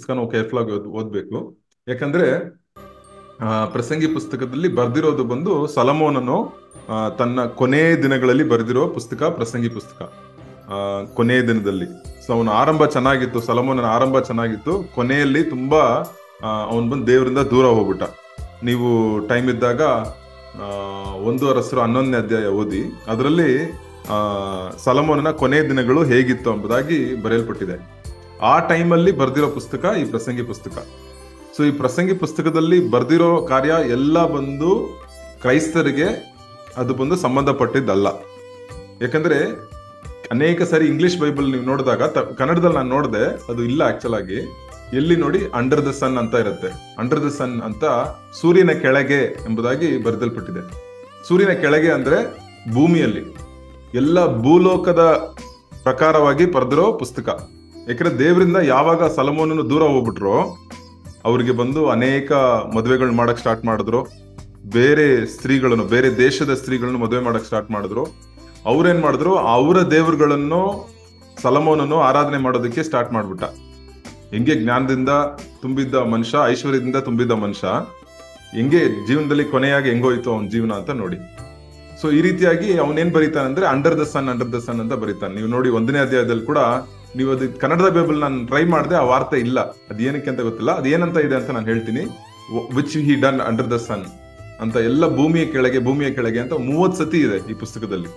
ಪುಸ್ತಕ ನಾವು ಕೇರ್ಫುಲ್ ಆಗಿ ಓದ್ಬೇಕು. ಯಾಕಂದ್ರೆ ಪ್ರಸಂಗಿ ಪುಸ್ತಕದಲ್ಲಿ ಬರ್ದಿರೋದು ಬಂದು ಸೊಲೊಮೋನನು ತನ್ನ ಕೊನೆಯ ದಿನಗಳಲ್ಲಿ ಬರೆದಿರೋ ಪುಸ್ತಕ ಪ್ರಸಂಗಿ ಪುಸ್ತಕ. ಕೊನೆಯ ದಿನದಲ್ಲಿ ಅವನ ಆರಂಭ ಚೆನ್ನಾಗಿತ್ತು, ಸೊಲೊಮೋನನ ಆರಂಭ ಚೆನ್ನಾಗಿತ್ತು. ಕೊನೆಯಲ್ಲಿ ತುಂಬಾ ಅವನ್ ಬಂದು ದೇವರಿಂದ ದೂರ ಹೋಗ್ಬಿಟ್ಟ. ನೀವು ಟೈಮ್ ಇದ್ದಾಗ 1 ಅರಸರು 11ನೇ ಅಧ್ಯಾಯ ಓದಿ. ಅದರಲ್ಲಿ ಸೊಲೊಮೋನನ ಕೊನೆಯ ದಿನಗಳು ಹೇಗಿತ್ತು ಎಂಬುದಾಗಿ ಬರೆಯಲ್ಪಟ್ಟಿದೆ. ಆ ಟೈಮಲ್ಲಿ ಬರ್ದಿರೋ ಪುಸ್ತಕ ಈ ಪ್ರಸಂಗಿ ಪುಸ್ತಕ. ಸೊ ಈ ಪ್ರಸಂಗಿ ಪುಸ್ತಕದಲ್ಲಿ ಬರ್ದಿರೋ ಕಾರ್ಯ ಎಲ್ಲ ಬಂದು ಕ್ರೈಸ್ತರಿಗೆ ಅದು ಬಂದು ಸಂಬಂಧಪಟ್ಟಿದ್ದಲ್ಲ. ಯಾಕಂದ್ರೆ ಅನೇಕ ಸಾರಿ ಇಂಗ್ಲಿಷ್ ಬೈಬಲ್ ನೀವು ನೋಡಿದಾಗ, ಕನ್ನಡದಲ್ಲಿ ನಾನು ನೋಡಿದೆ, ಅದು ಇಲ್ಲ ಆಕ್ಚುಲ್ ಆಗಿ. ಎಲ್ಲಿ ನೋಡಿ ಅಂಡರ್ ದ ಸನ್ ಅಂತ ಇರುತ್ತೆ. ಅಂಡರ್ ದ ಸನ್ ಅಂತ ಸೂರ್ಯನ ಕೆಳಗೆ ಎಂಬುದಾಗಿ ಬರೆದಲ್ಪಟ್ಟಿದೆ. ಸೂರ್ಯನ ಕೆಳಗೆ ಅಂದ್ರೆ ಭೂಮಿಯಲ್ಲಿ, ಎಲ್ಲ ಭೂಲೋಕದ ಪ್ರಕಾರವಾಗಿ ಬರೆದಿರೋ ಪುಸ್ತಕ. ಯಾಕಂದ್ರೆ ದೇವರಿಂದ ಯಾವಾಗ ಸೊಲೊಮೋನನು ದೂರ ಹೋಗ್ಬಿಟ್ರು, ಅವ್ರಿಗೆ ಬಂದು ಅನೇಕ ಮದುವೆಗಳು ಮಾಡಕ್ ಸ್ಟಾರ್ಟ್ ಮಾಡಿದ್ರು. ಬೇರೆ ಸ್ತ್ರೀಗಳನ್ನು, ಬೇರೆ ದೇಶದ ಸ್ತ್ರೀಗಳನ್ನು ಮದುವೆ ಮಾಡಕ್ ಸ್ಟಾರ್ಟ್ ಮಾಡಿದ್ರು. ಅವ್ರೇನ್ ಮಾಡಿದ್ರು, ಅವರ ದೇವರುಗಳನ್ನು ಸೊಲೊಮೋನನು ಆರಾಧನೆ ಮಾಡೋದಕ್ಕೆ ಸ್ಟಾರ್ಟ್ ಮಾಡ್ಬಿಟ್ಟ. ಹೆಂಗೆ ಜ್ಞಾನದಿಂದ ತುಂಬಿದ್ದ ಮನುಷ್ಯ, ಐಶ್ವರ್ಯದಿಂದ ತುಂಬಿದ್ದ ಮನುಷ್ಯ, ಹೆಂಗೆ ಜೀವನದಲ್ಲಿ ಕೊನೆಯಾಗಿ ಹೆಂಗೋಯ್ತು ಅವನ ಜೀವನ ಅಂತ ನೋಡಿ. ಸೊ ಈ ರೀತಿಯಾಗಿ ಅವನೇನ್ ಬರೀತಾನೆ ಅಂದ್ರೆ ಅಂಡರ್ ದ ಸನ್ ಅಂತ ಬರೀತಾನೆ. ನೀವು ನೋಡಿ 1ನೇ ಅಧ್ಯಾಯದಲ್ಲಿ ಕೂಡ, ನೀವು ಅದು ಕನ್ನಡದ ಬೈಬಲ್ ನಾನು ಟ್ರೈ ಮಾಡಿದೆ, ಆ ವಾರ್ತೆ ಇಲ್ಲ. ಅದೇನಕ್ಕೆ ಅಂತ ಗೊತ್ತಿಲ್ಲ. ಅದೇನಂತ ಇದೆ ಅಂತ ನಾನು ಹೇಳ್ತೀನಿ. Which he done under the sun ಅಂತ, ಎಲ್ಲ ಭೂಮಿಯ ಕೆಳಗೆ ಅಂತ 30 ಸತಿ ಇದೆ ಈ ಪುಸ್ತಕದಲ್ಲಿ.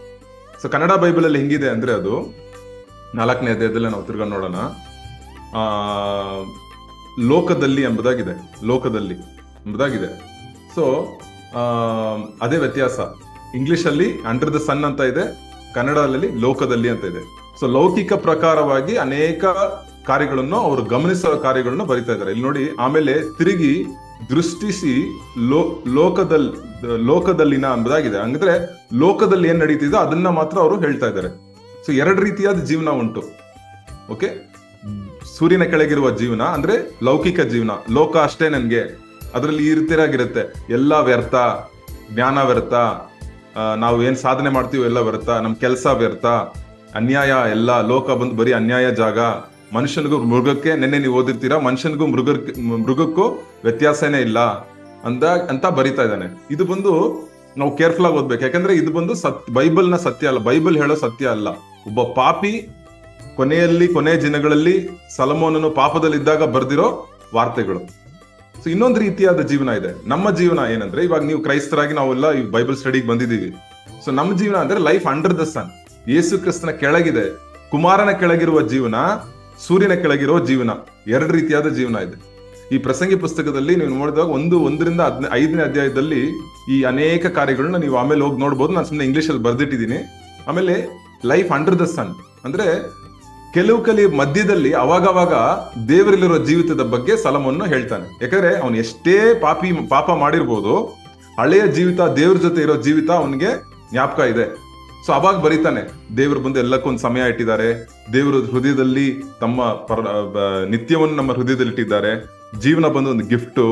ಸೊ ಕನ್ನಡ ಬೈಬಲ್ ಅಲ್ಲಿ ಹೆಂಗಿದೆ ಅಂದ್ರೆ, ಅದು 4ನೇ ಅಧ್ಯಾಯದಲ್ಲಿ ನಾವು ತಿರ್ಗಾ ನೋಡೋಣ. ಲೋಕದಲ್ಲಿ ಎಂಬುದಾಗಿದೆ. ಸೊ ಅದೇ ವ್ಯತ್ಯಾಸ. ಇಂಗ್ಲಿಷ್ ಅಲ್ಲಿ ಅಂಡರ್ ದ ಸನ್ ಅಂತ ಇದೆ, ಕನ್ನಡದಲ್ಲಿ ಲೋಕದಲ್ಲಿ ಅಂತ ಇದೆ. ಸೊ ಲೌಕಿಕ ಪ್ರಕಾರವಾಗಿ ಅನೇಕ ಕಾರ್ಯಗಳನ್ನು, ಅವರು ಗಮನಿಸೋ ಕಾರ್ಯಗಳನ್ನು ಬರಿತಾ ಇದ್ದಾರೆ ಇಲ್ಲಿ ನೋಡಿ. ಆಮೇಲೆ ತಿರುಗಿ ದೃಷ್ಟಿಸಿ ಲೋಕದಲ್ಲಿನ ಎಂಬುದಾಗಿದೆ. ಅಂದ್ರೆ ಲೋಕದಲ್ಲಿ ಏನ್ ನಡೀತಿದೆ ಅದನ್ನ ಮಾತ್ರ ಅವರು ಹೇಳ್ತಾ ಇದ್ದಾರೆ. ಸೊ 2 ರೀತಿಯಾದ ಜೀವನ ಉಂಟು. ಓಕೆ, ಸೂರ್ಯನ ಕೆಳಗಿರುವ ಜೀವನ ಅಂದ್ರೆ ಲೌಕಿಕ ಜೀವನ, ಲೋಕ ಅಷ್ಟೇ ನನ್ಗೆ, ಅದ್ರಲ್ಲಿ ಈ ರೀತಿಯಾಗಿರುತ್ತೆ. ಎಲ್ಲ ವ್ಯರ್ಥ, ಜ್ಞಾನ ವ್ಯರ್ಥ, ನಾವು ಏನ್ ಸಾಧನೆ ಮಾಡ್ತೀವಿ ಎಲ್ಲ ವ್ಯರ್ಥ, ನಮ್ ಕೆಲಸ ವ್ಯರ್ಥ, ಅನ್ಯಾಯ, ಎಲ್ಲ ಲೋಕ ಬಂದು ಬರೀ ಅನ್ಯಾಯ ಜಾಗ. ಮನುಷ್ಯನಿಗೂ ಮೃಗಕ್ಕೆ, ನೆನ್ನೆ ನೀವು ಓದಿರ್ತೀರಾ, ಮನುಷ್ಯನಿಗೂ ಮೃಗಕ್ಕೂ ವ್ಯತ್ಯಾಸನೇ ಇಲ್ಲ ಅಂತ ಬರಿತಾ ಇದ್ದಾನೆ. ಇದು ಬಂದು ನಾವು ಕೇರ್ಫುಲ್ ಆಗಿ ಓದ್ಬೇಕು. ಯಾಕಂದ್ರೆ ಇದು ಬಂದು ಬೈಬಲ್ನ ಸತ್ಯ ಅಲ್ಲ, ಬೈಬಲ್ ಹೇಳೋ ಸತ್ಯ ಅಲ್ಲ. ಒಬ್ಬ ಪಾಪಿ ಕೊನೆಯ ದಿನಗಳಲ್ಲಿ ಸೊಲೊಮೋನನು ಪಾಪದಲ್ಲಿದ್ದಾಗ ಬರ್ದಿರೋ ವಾರ್ತೆಗಳು. ಸೊ ಇನ್ನೊಂದು ರೀತಿಯಾದ ಜೀವನ ಇದೆ. ನಮ್ಮ ಜೀವನ ಏನಂದ್ರೆ, ಇವಾಗ ನೀವು ಕ್ರೈಸ್ತರಾಗಿ ನಾವೆಲ್ಲ ಈ ಬೈಬಲ್ ಸ್ಟಡಿಗೆ ಬಂದಿದ್ದೀವಿ. ಸೊ ನಮ್ಮ ಜೀವನ ಅಂದ್ರೆ ಲೈಫ್ ಅಂಡರ್ ದ ಸನ್. ಯೇಸು ಕ್ರಿಸ್ತನ ಕೆಳಗಿದೆ, ಕುಮಾರನ ಕೆಳಗಿರುವ ಜೀವನ, ಸೂರ್ಯನ ಕೆಳಗಿರೋ ಜೀವನ. 2 ರೀತಿಯಾದ ಜೀವನ ಇದೆ. ಈ ಪ್ರಸಂಗಿ ಪುಸ್ತಕದಲ್ಲಿ ನೀವು ನೋಡಿದಾಗ 1ರಿಂದ 5ನೇ ಅಧ್ಯಾಯದಲ್ಲಿ ಈ ಅನೇಕ ಕಾರ್ಯಗಳನ್ನ ನೀವು ಆಮೇಲೆ ಹೋಗಿ ನೋಡ್ಬೋದು. ನಾನು ಸುಮ್ಮನೆ ಇಂಗ್ಲಿಷ್ ಅಲ್ಲಿ ಬರ್ದಿಟ್ಟಿದ್ದೀನಿ. ಆಮೇಲೆ ಲೈಫ್ ಅಂಡರ್ ದ ಸನ್ ಅಂದ್ರೆ ಕೆಲವು ಮಧ್ಯದಲ್ಲಿ ಅವಾಗವಾಗ ದೇವರಲ್ಲಿರೋ ಜೀವಿತದ ಬಗ್ಗೆ ಸೊಲೊಮೋನನು ಹೇಳ್ತಾನೆ. ಯಾಕಂದ್ರೆ ಅವನು ಎಷ್ಟೇ ಪಾಪ ಮಾಡಿರ್ಬೋದು, ಹಳೆಯ ಜೀವಿತ, ದೇವ್ರ ಜೊತೆ ಇರೋ ಜೀವಿತ ಅವನಿಗೆ ಜ್ಞಾಪಕ ಇದೆ. ಸೊ ಅವಾಗ ಬರೀತಾನೆ, ದೇವರು ಬಂದು ಎಲ್ಲಕ್ಕೊಂದು ಸಮಯ ಇಟ್ಟಿದ್ದಾರೆ, ದೇವರು ಹೃದಯದಲ್ಲಿ ತಮ್ಮ ನಿತ್ಯವನ್ನು ನಮ್ಮ ಹೃದಯದಲ್ಲಿ ಇಟ್ಟಿದ್ದಾರೆ, ಜೀವನ ಬಂದು ಒಂದು ಗಿಫ್ಟು,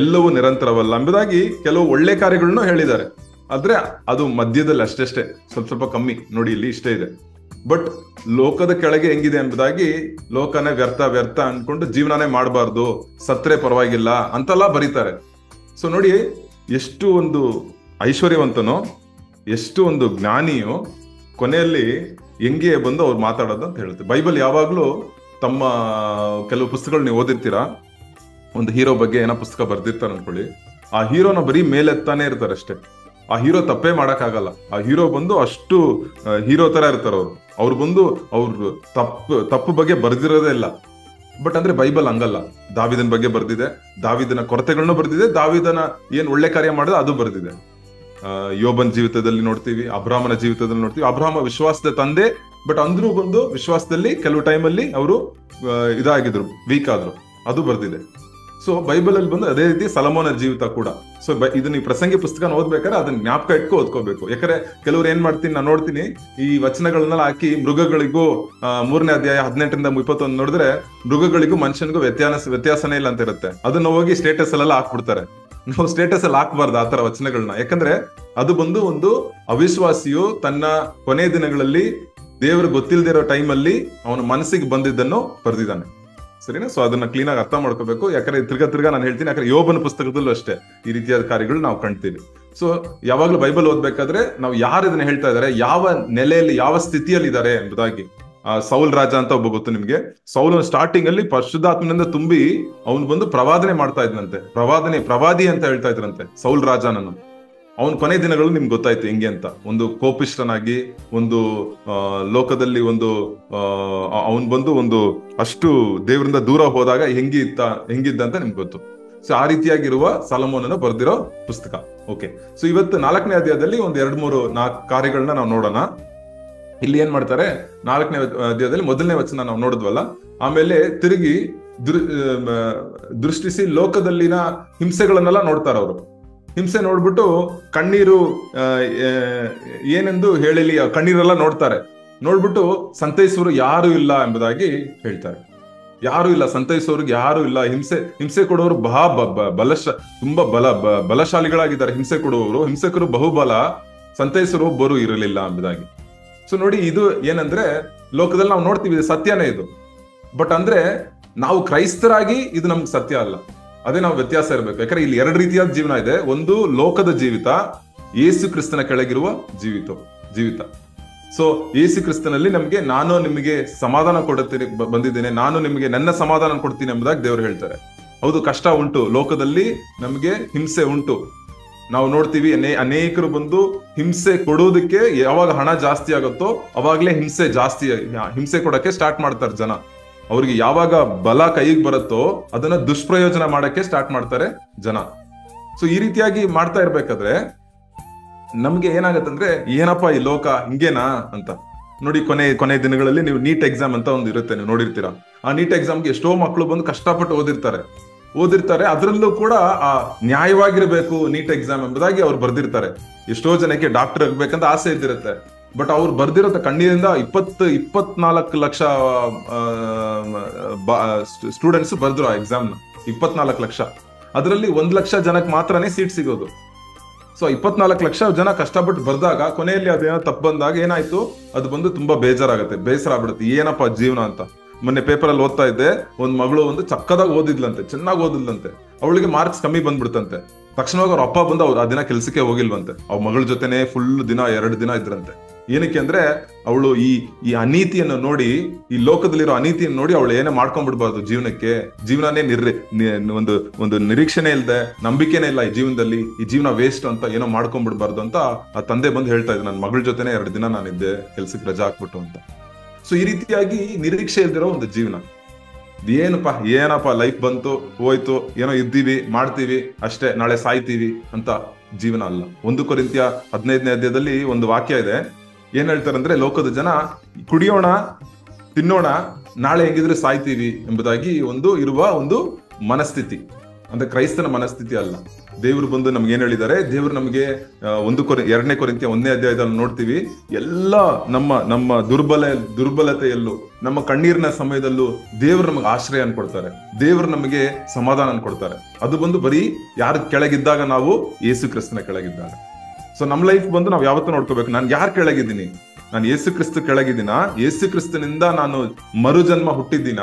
ಎಲ್ಲವೂ ನಿರಂತರವಲ್ಲ ಎಂಬುದಾಗಿ ಕೆಲವು ಒಳ್ಳೆ ಕಾರ್ಯಗಳನ್ನು ಹೇಳಿದ್ದಾರೆ. ಆದ್ರೆ ಅದು ಮಧ್ಯದಲ್ಲಿ ಅಷ್ಟೇ, ಸ್ವಲ್ಪ ಕಮ್ಮಿ ನೋಡಿ, ಇಲ್ಲಿ ಇಷ್ಟೇ ಇದೆ. ಬಟ್ ಲೋಕದ ಕೆಳಗೆ ಹೆಂಗಿದೆ ಎಂಬುದಾಗಿ, ಲೋಕನೇ ವ್ಯರ್ಥ ಅನ್ಕೊಂಡು ಜೀವನನೇ ಮಾಡಬಾರ್ದು, ಸತ್ರೆ ಪರವಾಗಿಲ್ಲ ಅಂತೆಲ್ಲ ಬರೀತಾರೆ. ಸೊ ನೋಡಿ, ಎಷ್ಟು ಒಂದು ಐಶ್ವರ್ಯವಂತನೋ, ಎಷ್ಟು ಒಂದು ಜ್ಞಾನಿಯೋ, ಕೊನೆಯಲ್ಲಿ ಹೆಂಗೆ ಬಂದು ಅವ್ರು ಮಾತಾಡೋದು ಅಂತ ಹೇಳುತ್ತೆ. ಬೈಬಲ್ ಯಾವಾಗ್ಲೂ ತಮ್ಮ ಕೆಲವು ಪುಸ್ತಕಗಳು ನೀವು ಓದಿರ್ತೀರಾ, ಒಂದು ಹೀರೋ ಬಗ್ಗೆ ಏನೋ ಪುಸ್ತಕ ಬರ್ದಿರ್ತಾರೆ ಅನ್ಕೊಳ್ಳಿ, ಆ ಹೀರೋನ ಬರೀ ಮೇಲೆತ್ತಾನೆ ಇರ್ತಾರೆ ಅಷ್ಟೇ. ಆ ಹೀರೋ ತಪ್ಪೇ ಮಾಡಕ್ಕಾಗಲ್ಲ. ಆ ಹೀರೋ ಬಂದು ಅಷ್ಟು ಹೀರೋ ತರ ಇರ್ತಾರೆ ಅವ್ರು ಬಂದು ಅವ್ರು ತಪ್ಪು ಬಗ್ಗೆ ಬರ್ದಿರೋದೇ ಇಲ್ಲ. ಬಟ್ ಅಂದ್ರೆ ಬೈಬಲ್ ಹಂಗಲ್ಲ. ದಾವಿದನ ಬಗ್ಗೆ ಬರ್ದಿದೆ, ದಾವಿದನ ಕೊರತೆಗಳನ್ನು ಬರ್ದಿದೆ, ದಾವಿದನ ಏನ್ ಒಳ್ಳೆ ಕಾರ್ಯ ಮಾಡಿದ ಅದು ಬರ್ದಿದೆ. ಯೋಬನ್ ಜೀವಿತದಲ್ಲಿ ನೋಡ್ತೀವಿ, ಅಬ್ರಾಹ್ಮನ ಜೀವಿತದಲ್ಲಿ ನೋಡ್ತೀವಿ. ಅಬ್ರಾಹ್ಮ ವಿಶ್ವಾಸದ ತಂದೆ, ಬಟ್ ಅಂದ್ರೂ ಬಂದು ವಿಶ್ವಾಸದಲ್ಲಿ ಕೆಲವು ಟೈಮಲ್ಲಿ ಅವರು ಇದಾಗಿದ್ರು, ವೀಕ್ ಆದ್ರು, ಅದು ಬರ್ದಿದೆ. ಸೊ ಬೈಬಲ್ ಅಲ್ಲಿ ಬಂದು ಅದೇ ರೀತಿ ಸೊಲೊಮೋನ ಜೀವಿತ ಕೂಡ. ಸೊ ಇದು ನೀವು ಪ್ರಸಂಗಿ ಪುಸ್ತಕ ಓದ್ಬೇಕಾದ್ರೆ ಅದನ್ನ ಜ್ಞಾಪಕ ಇಟ್ಕೊ ಓದ್ಕೋಬೇಕು. ಯಾಕಂದ್ರೆ ಕೆಲವ್ರು ಏನ್ ಮಾಡ್ತೀನಿ, ನಾನು ನೋಡ್ತೀನಿ ಈ ವಚನಗಳನ್ನೆಲ್ಲ ಹಾಕಿ ಮೃಗಗಳಿಗೂ 3ನೇ ಅಧ್ಯಾಯ 18ರಿಂದ 21 ನೋಡಿದ್ರೆ ಮೃಗಗಳಿಗೂ ಮನುಷ್ಯನಿಗೂ ವ್ಯತ್ಯಾಸನೇ ಇಲ್ಲ ಅಂತ ಇರುತ್ತೆ. ಅದನ್ನ ಹೋಗಿ ಸ್ಟೇಟಸ್ ಅಲ್ಲೆಲ್ಲ ಹಾಕ್ಬಿಡ್ತಾರೆ. ನಾವು ಸ್ಟೇಟಸ್ ಅಲ್ಲಿ ಹಾಕ್ಬಾರ್ದು ಆತರ ವಚನಗಳನ್ನ. ಯಾಕಂದ್ರೆ ಅದು ಬಂದು ಒಂದು ಅವಿಶ್ವಾಸಿಯು ತನ್ನ ಕೊನೆಯ ದಿನಗಳಲ್ಲಿ ದೇವರು ಗೊತ್ತಿಲ್ಲದೆ ಇರೋ ಟೈಮಲ್ಲಿ ಅವನ ಮನಸ್ಸಿಗೆ ಬಂದಿದ್ದನ್ನು ಬರ್ದಿದ್ದಾನೆ. ಸರಿನಾ? ಸೊ ಅದನ್ನ ಕ್ಲೀನ್ ಆಗಿ ಅರ್ಥ ಮಾಡ್ಕೋಬೇಕು. ಯಾಕಂದ್ರೆ ತಿರ್ಗಾ ನಾನು ಹೇಳ್ತೀನಿ, ಯಾಕಂದ್ರೆ ಯೋಬನ ಪುಸ್ತಕದಲ್ಲೂ ಅಷ್ಟೇ ಈ ರೀತಿಯಾದ ಕಾರ್ಯಗಳು ನಾವು ಕಾಣ್ತೀವಿ. ಸೊ ಯಾವಾಗ್ಲೂ ಬೈಬಲ್ ಓದ್ಬೇಕಾದ್ರೆ ನಾವು ಯಾರು ಇದನ್ನ ಹೇಳ್ತಾ ಇದಾರೆ, ಯಾವ ನೆಲೆಯಲ್ಲಿ, ಯಾವ ಸ್ಥಿತಿಯಲ್ಲಿ ಇದ್ದಾರೆ ಎಂಬುದಾಗಿ. ಸೌಲ್ ರಾಜ ಅಂತ ಒಬ್ಬ ಗೊತ್ತು ನಿಮ್ಗೆ. ಸೌಲ್ ಸ್ಟಾರ್ಟಿಂಗ್ ಅಲ್ಲಿ ಪರಿಶುದ್ಧಾತ್ಮನಿಂದ ತುಂಬಿ ಅವನು ಬಂದು ಪ್ರವಾದನೆ ಮಾಡ್ತಾ ಇದ್ನಂತೆ. ಪ್ರವಾದಿ ಅಂತ ಹೇಳ್ತಾ ಇದ್ರಂತೆ ಸೌಲ್ ರಾಜನನ್ನು. ಅವನ ಕೊನೆ ದಿನಗಳು ನಿಮ್ಗೆ ಗೊತ್ತಾಯ್ತು ಹೆಂಗೆ ಅಂತ. ಒಂದು ಕೋಪಿಷ್ಠನಾಗಿ, ಒಂದು ಲೋಕದಲ್ಲಿ ಒಂದು ಅವನ್ ಬಂದು ಒಂದು ಅಷ್ಟು ದೇವರಿಂದ ದೂರ ಹೋದಾಗ ಹೆಂಗಿದ್ದ ಅಂತ ನಿಮ್ಗೆ ಗೊತ್ತು. ಸೊ ಆ ರೀತಿಯಾಗಿರುವ ಸೊಲೊಮೋನನ ಬರೆದಿರೋ ಪುಸ್ತಕ. ಓಕೆ, ಸೊ ಇವತ್ತು 4ನೇ ಅಧ್ಯಾಯದಲ್ಲಿ ಒಂದ್ 2-3-4 ಕಾರ್ಯಗಳನ್ನ ನಾವು ನೋಡೋಣ. ಇಲ್ಲಿ ಏನ್ ಮಾಡ್ತಾರೆ, 4ನೇ ಅಧ್ಯಾಯದಲ್ಲಿ 1ನೇ ವಚನ ನಾವು ನೋಡಿದ್ವಲ್ಲ, ಆಮೇಲೆ ತಿರುಗಿ ದೃಷ್ಟಿಸಿ ಲೋಕದಲ್ಲಿನ ಹಿಂಸೆಗಳನ್ನೆಲ್ಲ ನೋಡ್ತಾರ ಅವರು. ಹಿಂಸೆ ನೋಡ್ಬಿಟ್ಟು ಕಣ್ಣೀರು ಏನೆಂದು ಹೇಳಲಿ, ಕಣ್ಣೀರೆಲ್ಲ ನೋಡ್ತಾರೆ. ನೋಡ್ಬಿಟ್ಟು ಸಂತೈಸುವರು ಯಾರು ಇಲ್ಲ ಎಂಬುದಾಗಿ ಹೇಳ್ತಾರೆ. ಯಾರು ಇಲ್ಲ, ಸಂತೈಸೋರ್ಗೆ ಯಾರು ಇಲ್ಲ. ಹಿಂಸೆ ಕೊಡುವವರು ತುಂಬಾ ಬಲಶಾಲಿಗಳಾಗಿದ್ದಾರೆ. ಹಿಂಸೆ ಕೊಡುವವರು, ಹಿಂಸಕರು ಬಹುಬಲ, ಸಂತೈಸರು ಒಬ್ಬರು ಇರಲಿಲ್ಲ ಎಂಬುದಾಗಿ. ಸೊ ನೋಡಿ, ಇದು ಏನಂದ್ರೆ ಲೋಕದಲ್ಲಿ ನಾವು ನೋಡ್ತೀವಿ, ಇದು ಸತ್ಯನೇ ಇದು. ಬಟ್ ಅಂದ್ರೆ ನಾವು ಕ್ರೈಸ್ತರಾಗಿ ಇದು ನಮ್ಗೆ ಸತ್ಯ ಅಲ್ಲ. ಅದೇ ನಾವು ವ್ಯತ್ಯಾಸ ಇರಬೇಕು. ಯಾಕಂದ್ರೆ ಇಲ್ಲಿ 2 ರೀತಿಯಾದ ಜೀವನ ಇದೆ. ಒಂದು ಲೋಕದ ಜೀವಿತ, ಯೇಸು ಕ್ರಿಸ್ತನ ಕೆಳಗಿರುವ ಜೀವಿತ. ಸೊ ಯೇಸು ಕ್ರಿಸ್ತನಲ್ಲಿ ನಮ್ಗೆ ನಾನು ನಿಮಗೆ ಸಮಾಧಾನ ಬಂದಿದ್ದೇನೆ, ನಾನು ನಿಮಗೆ ನನ್ನ ಸಮಾಧಾನ ಕೊಡ್ತೀನಿ ಎಂಬುದಾಗಿ ದೇವರು ಹೇಳ್ತಾರೆ. ಹೌದು, ಕಷ್ಟ ಉಂಟು, ಲೋಕದಲ್ಲಿ ನಮ್ಗೆ ಹಿಂಸೆ ಉಂಟು. ನಾವು ನೋಡ್ತೀವಿ, ಅನೇಕರು ಬಂದು ಹಿಂಸೆ ಕೊಡೋದಕ್ಕೆ ಯಾವಾಗ ಹಣ ಜಾಸ್ತಿ ಆಗುತ್ತೋ ಅವಾಗ್ಲೇ ಹಿಂಸೆ ಕೊಡಕ್ಕೆ ಸ್ಟಾರ್ಟ್ ಮಾಡ್ತಾರೆ ಜನ. ಅವ್ರಿಗೆ ಯಾವಾಗ ಬಲ ಕೈಗೆ ಬರುತ್ತೋ ಅದನ್ನ ದುಷ್ಪ್ರಯೋಜನ ಮಾಡಕ್ಕೆ ಸ್ಟಾರ್ಟ್ ಮಾಡ್ತಾರೆ ಜನ. ಸೊ ಈ ರೀತಿಯಾಗಿ ಮಾಡ್ತಾ ಇರ್ಬೇಕಾದ್ರೆ ನಮ್ಗೆ ಏನಾಗತ್ತಂದ್ರೆ, ಏನಪ್ಪಾ ಈ ಲೋಕ ಹಿಂಗೇನಾ ಅಂತ ನೋಡಿ. ಕೊನೆ ದಿನಗಳಲ್ಲಿ ನೀವು ನೀಟ್ ಎಕ್ಸಾಮ್ ಅಂತ ಒಂದು ಇರುತ್ತೆ, ನೀವು ನೋಡಿರ್ತೀರಾ. ಆ ನೀಟ್ ಎಕ್ಸಾಮ್ಗೆ ಎಷ್ಟೋ ಮಕ್ಕಳು ಬಂದು ಕಷ್ಟಪಟ್ಟು ಓದಿರ್ತಾರೆ. ಅದರಲ್ಲೂ ಕೂಡ ಆ ನ್ಯಾಯವಾಗಿರ್ಬೇಕು ನೀಟ್ ಎಕ್ಸಾಮ್ ಎಂಬುದಾಗಿ ಅವ್ರು ಬರ್ದಿರ್ತಾರೆ. ಎಷ್ಟೋ ಜನಕ್ಕೆ ಡಾಕ್ಟರ್ ಆಗ್ಬೇಕಂತ ಆಸೆ ಇದ್ದಿರುತ್ತೆ. ಬಟ್ ಅವ್ರು ಬರ್ದಿರೋ ಕಣ್ಣೀರಿಂದ 24 ಲಕ್ಷ ಸ್ಟೂಡೆಂಟ್ಸ್ ಬರ್ದ್ರು ಆ ಎಕ್ಸಾಮ್ನ. 24 ಲಕ್ಷ, ಅದರಲ್ಲಿ 1 ಲಕ್ಷ ಜನಕ್ಕೆ ಮಾತ್ರನೇ ಸೀಟ್ ಸಿಗೋದು. ಸೊ 24 ಲಕ್ಷ ಜನ ಕಷ್ಟಪಟ್ಟು ಬರ್ದಾಗ ಕೊನೆಯಲ್ಲಿ ಅದೇನೋ ತಪ್ಪು ಬಂದಾಗ ಏನಾಯ್ತು, ಅದು ಬಂದು ತುಂಬಾ ಬೇಜಾರಾಗುತ್ತೆ, ಬೇಸರ ಆಗ್ಬಿಡುತ್ತೆ. ಏನಪ್ಪಾ ಜೀವನ ಅಂತ. ಮೊನ್ನೆ ಪೇಪರ್ ಅಲ್ಲಿ ಓದ್ತಾ ಇದ್ದೆ, ಒಂದ್ ಮಗಳು ಒಂದು ಚಕ್ಕದಾಗ ಓದಿದ್ಲಂತೆ, ಚೆನ್ನಾಗಿ ಓದಿದ್ಲಂತೆ. ಅವಳಿಗೆ ಮಾರ್ಕ್ಸ್ ಕಮ್ಮಿ ಬಂದ್ಬಿಡ್ತಂತೆ. ತಕ್ಷಣವಾಗಿ ಅವ್ರ ಅಪ್ಪ ಬಂದು ಅವ್ರು ಆ ದಿನ ಕೆಲ್ಸಕ್ಕೆ ಹೋಗಿಲ್ವಂತೆ. ಅವ್ರ ಮಗಳ ಜೊತೆನೆ ಫುಲ್ ದಿನ 2 ದಿನ ಇದ್ರಂತೆ. ಏನಕ್ಕೆ ಅಂದ್ರೆ ಅವಳು ಈ ಅನೀತಿಯನ್ನು ನೋಡಿ, ಈ ಲೋಕದಲ್ಲಿರೋ ಅನೀತಿಯನ್ನು ನೋಡಿ ಅವಳು ಏನೇ ಮಾಡ್ಕೊಂಡ್ಬಿಡ್ಬಾರ್ದು ಜೀವನನೇ ಒಂದು ನಿರೀಕ್ಷೆನೇ ಇಲ್ಲದೆ, ನಂಬಿಕೆನೇ ಇಲ್ಲ ಈ ಜೀವನದಲ್ಲಿ, ಈ ಜೀವನ ವೇಸ್ಟ್ ಅಂತ ಏನೋ ಮಾಡ್ಕೊಂಡ್ಬಿಡ್ಬಾರ್ದು ಅಂತ ಆ ತಂದೆ ಬಂದು ಹೇಳ್ತಾ ಇದ್ದೆ, ನನ್ನ ಮಗಳ ಜೊತೆನೆ 2 ದಿನ ನಾನಿದ್ದೆ ಕೆಲ್ಸಕ್ಕೆ ರಜಾ ಹಾಕ್ಬಿಟ್ಟು ಅಂತ. ಸೊ ಈ ರೀತಿಯಾಗಿ ನಿರೀಕ್ಷೆ ಇಲ್ದಿರೋ ಒಂದು ಜೀವನ. ಏನಪ್ಪಾ ಲೈಫ್ ಬಂತು ಹೋಯ್ತು, ಏನೋ ಇದ್ದೀವಿ ಮಾಡ್ತೀವಿ ಅಷ್ಟೇ, ನಾಳೆ ಸಾಯ್ತೀವಿ ಅಂತ ಜೀವನ ಅಲ್ಲ. 1 ಕೊರಿಂಥ್ಯ 15ನೇ ಅಧ್ಯಾಯದಲ್ಲಿ ಒಂದು ವಾಕ್ಯ ಇದೆ. ಏನ್ ಹೇಳ್ತಾರಂದ್ರೆ, ಲೋಕದ ಜನ ಕುಡಿಯೋಣ, ತಿನ್ನೋಣ, ನಾಳೆ ಹೆಂಗಿದ್ರೆ ಸಾಯ್ತೀವಿ ಎಂಬುದಾಗಿ ಇರುವ ಒಂದು ಮನಸ್ಥಿತಿ. ಅಂದ್ರೆ ಕ್ರೈಸ್ತನ ಮನಸ್ಥಿತಿ ಅಲ್ಲ. ದೇವರು ಬಂದು ನಮ್ಗೆ ಏನ್ ಹೇಳಿದ್ದಾರೆ, ದೇವರು ನಮಗೆ 2ನೇ ಕೊರಿಂಥ್ಯ 1ನೇ ಅಧ್ಯಾಯದಲ್ಲಿ ನೋಡ್ತೀವಿ, ಎಲ್ಲ ನಮ್ಮ ದುರ್ಬಲತೆಯಲ್ಲೂ, ನಮ್ಮ ಕಣ್ಣೀರಿನ ಸಮಯದಲ್ಲೂ ದೇವರು ನಮಗೆ ಆಶ್ರಯ ಕೊಡ್ತಾರೆ, ದೇವರು ನಮಗೆ ಸಮಾಧಾನ ಕೊಡ್ತಾರೆ. ಅದು ಬಂದು ಬರೀ ಯಾರ ಕೆಳಗಿದ್ದಾಗ, ನಾವು ಯೇಸು ಕ್ರಿಸ್ತನ ಕೆಳಗಿದ್ದಾಗ. ಸೊ ನಮ್ ಲೈಫ್ ಬಂದು ನಾವು ಯಾವತ್ತೂ ನೋಡ್ಕೋಬೇಕು, ನಾನು ಯಾರು ಕೆಳಗಿದ್ದೀನಿ, ನಾನು ಯೇಸು ಕ್ರಿಸ್ತ ಕೆಳಗಿದ್ದೀನ, ಯೇಸು ಕ್ರಿಸ್ತನಿಂದ ನಾನು ಮರುಜನ್ಮ ಹುಟ್ಟಿದ್ದೀನ,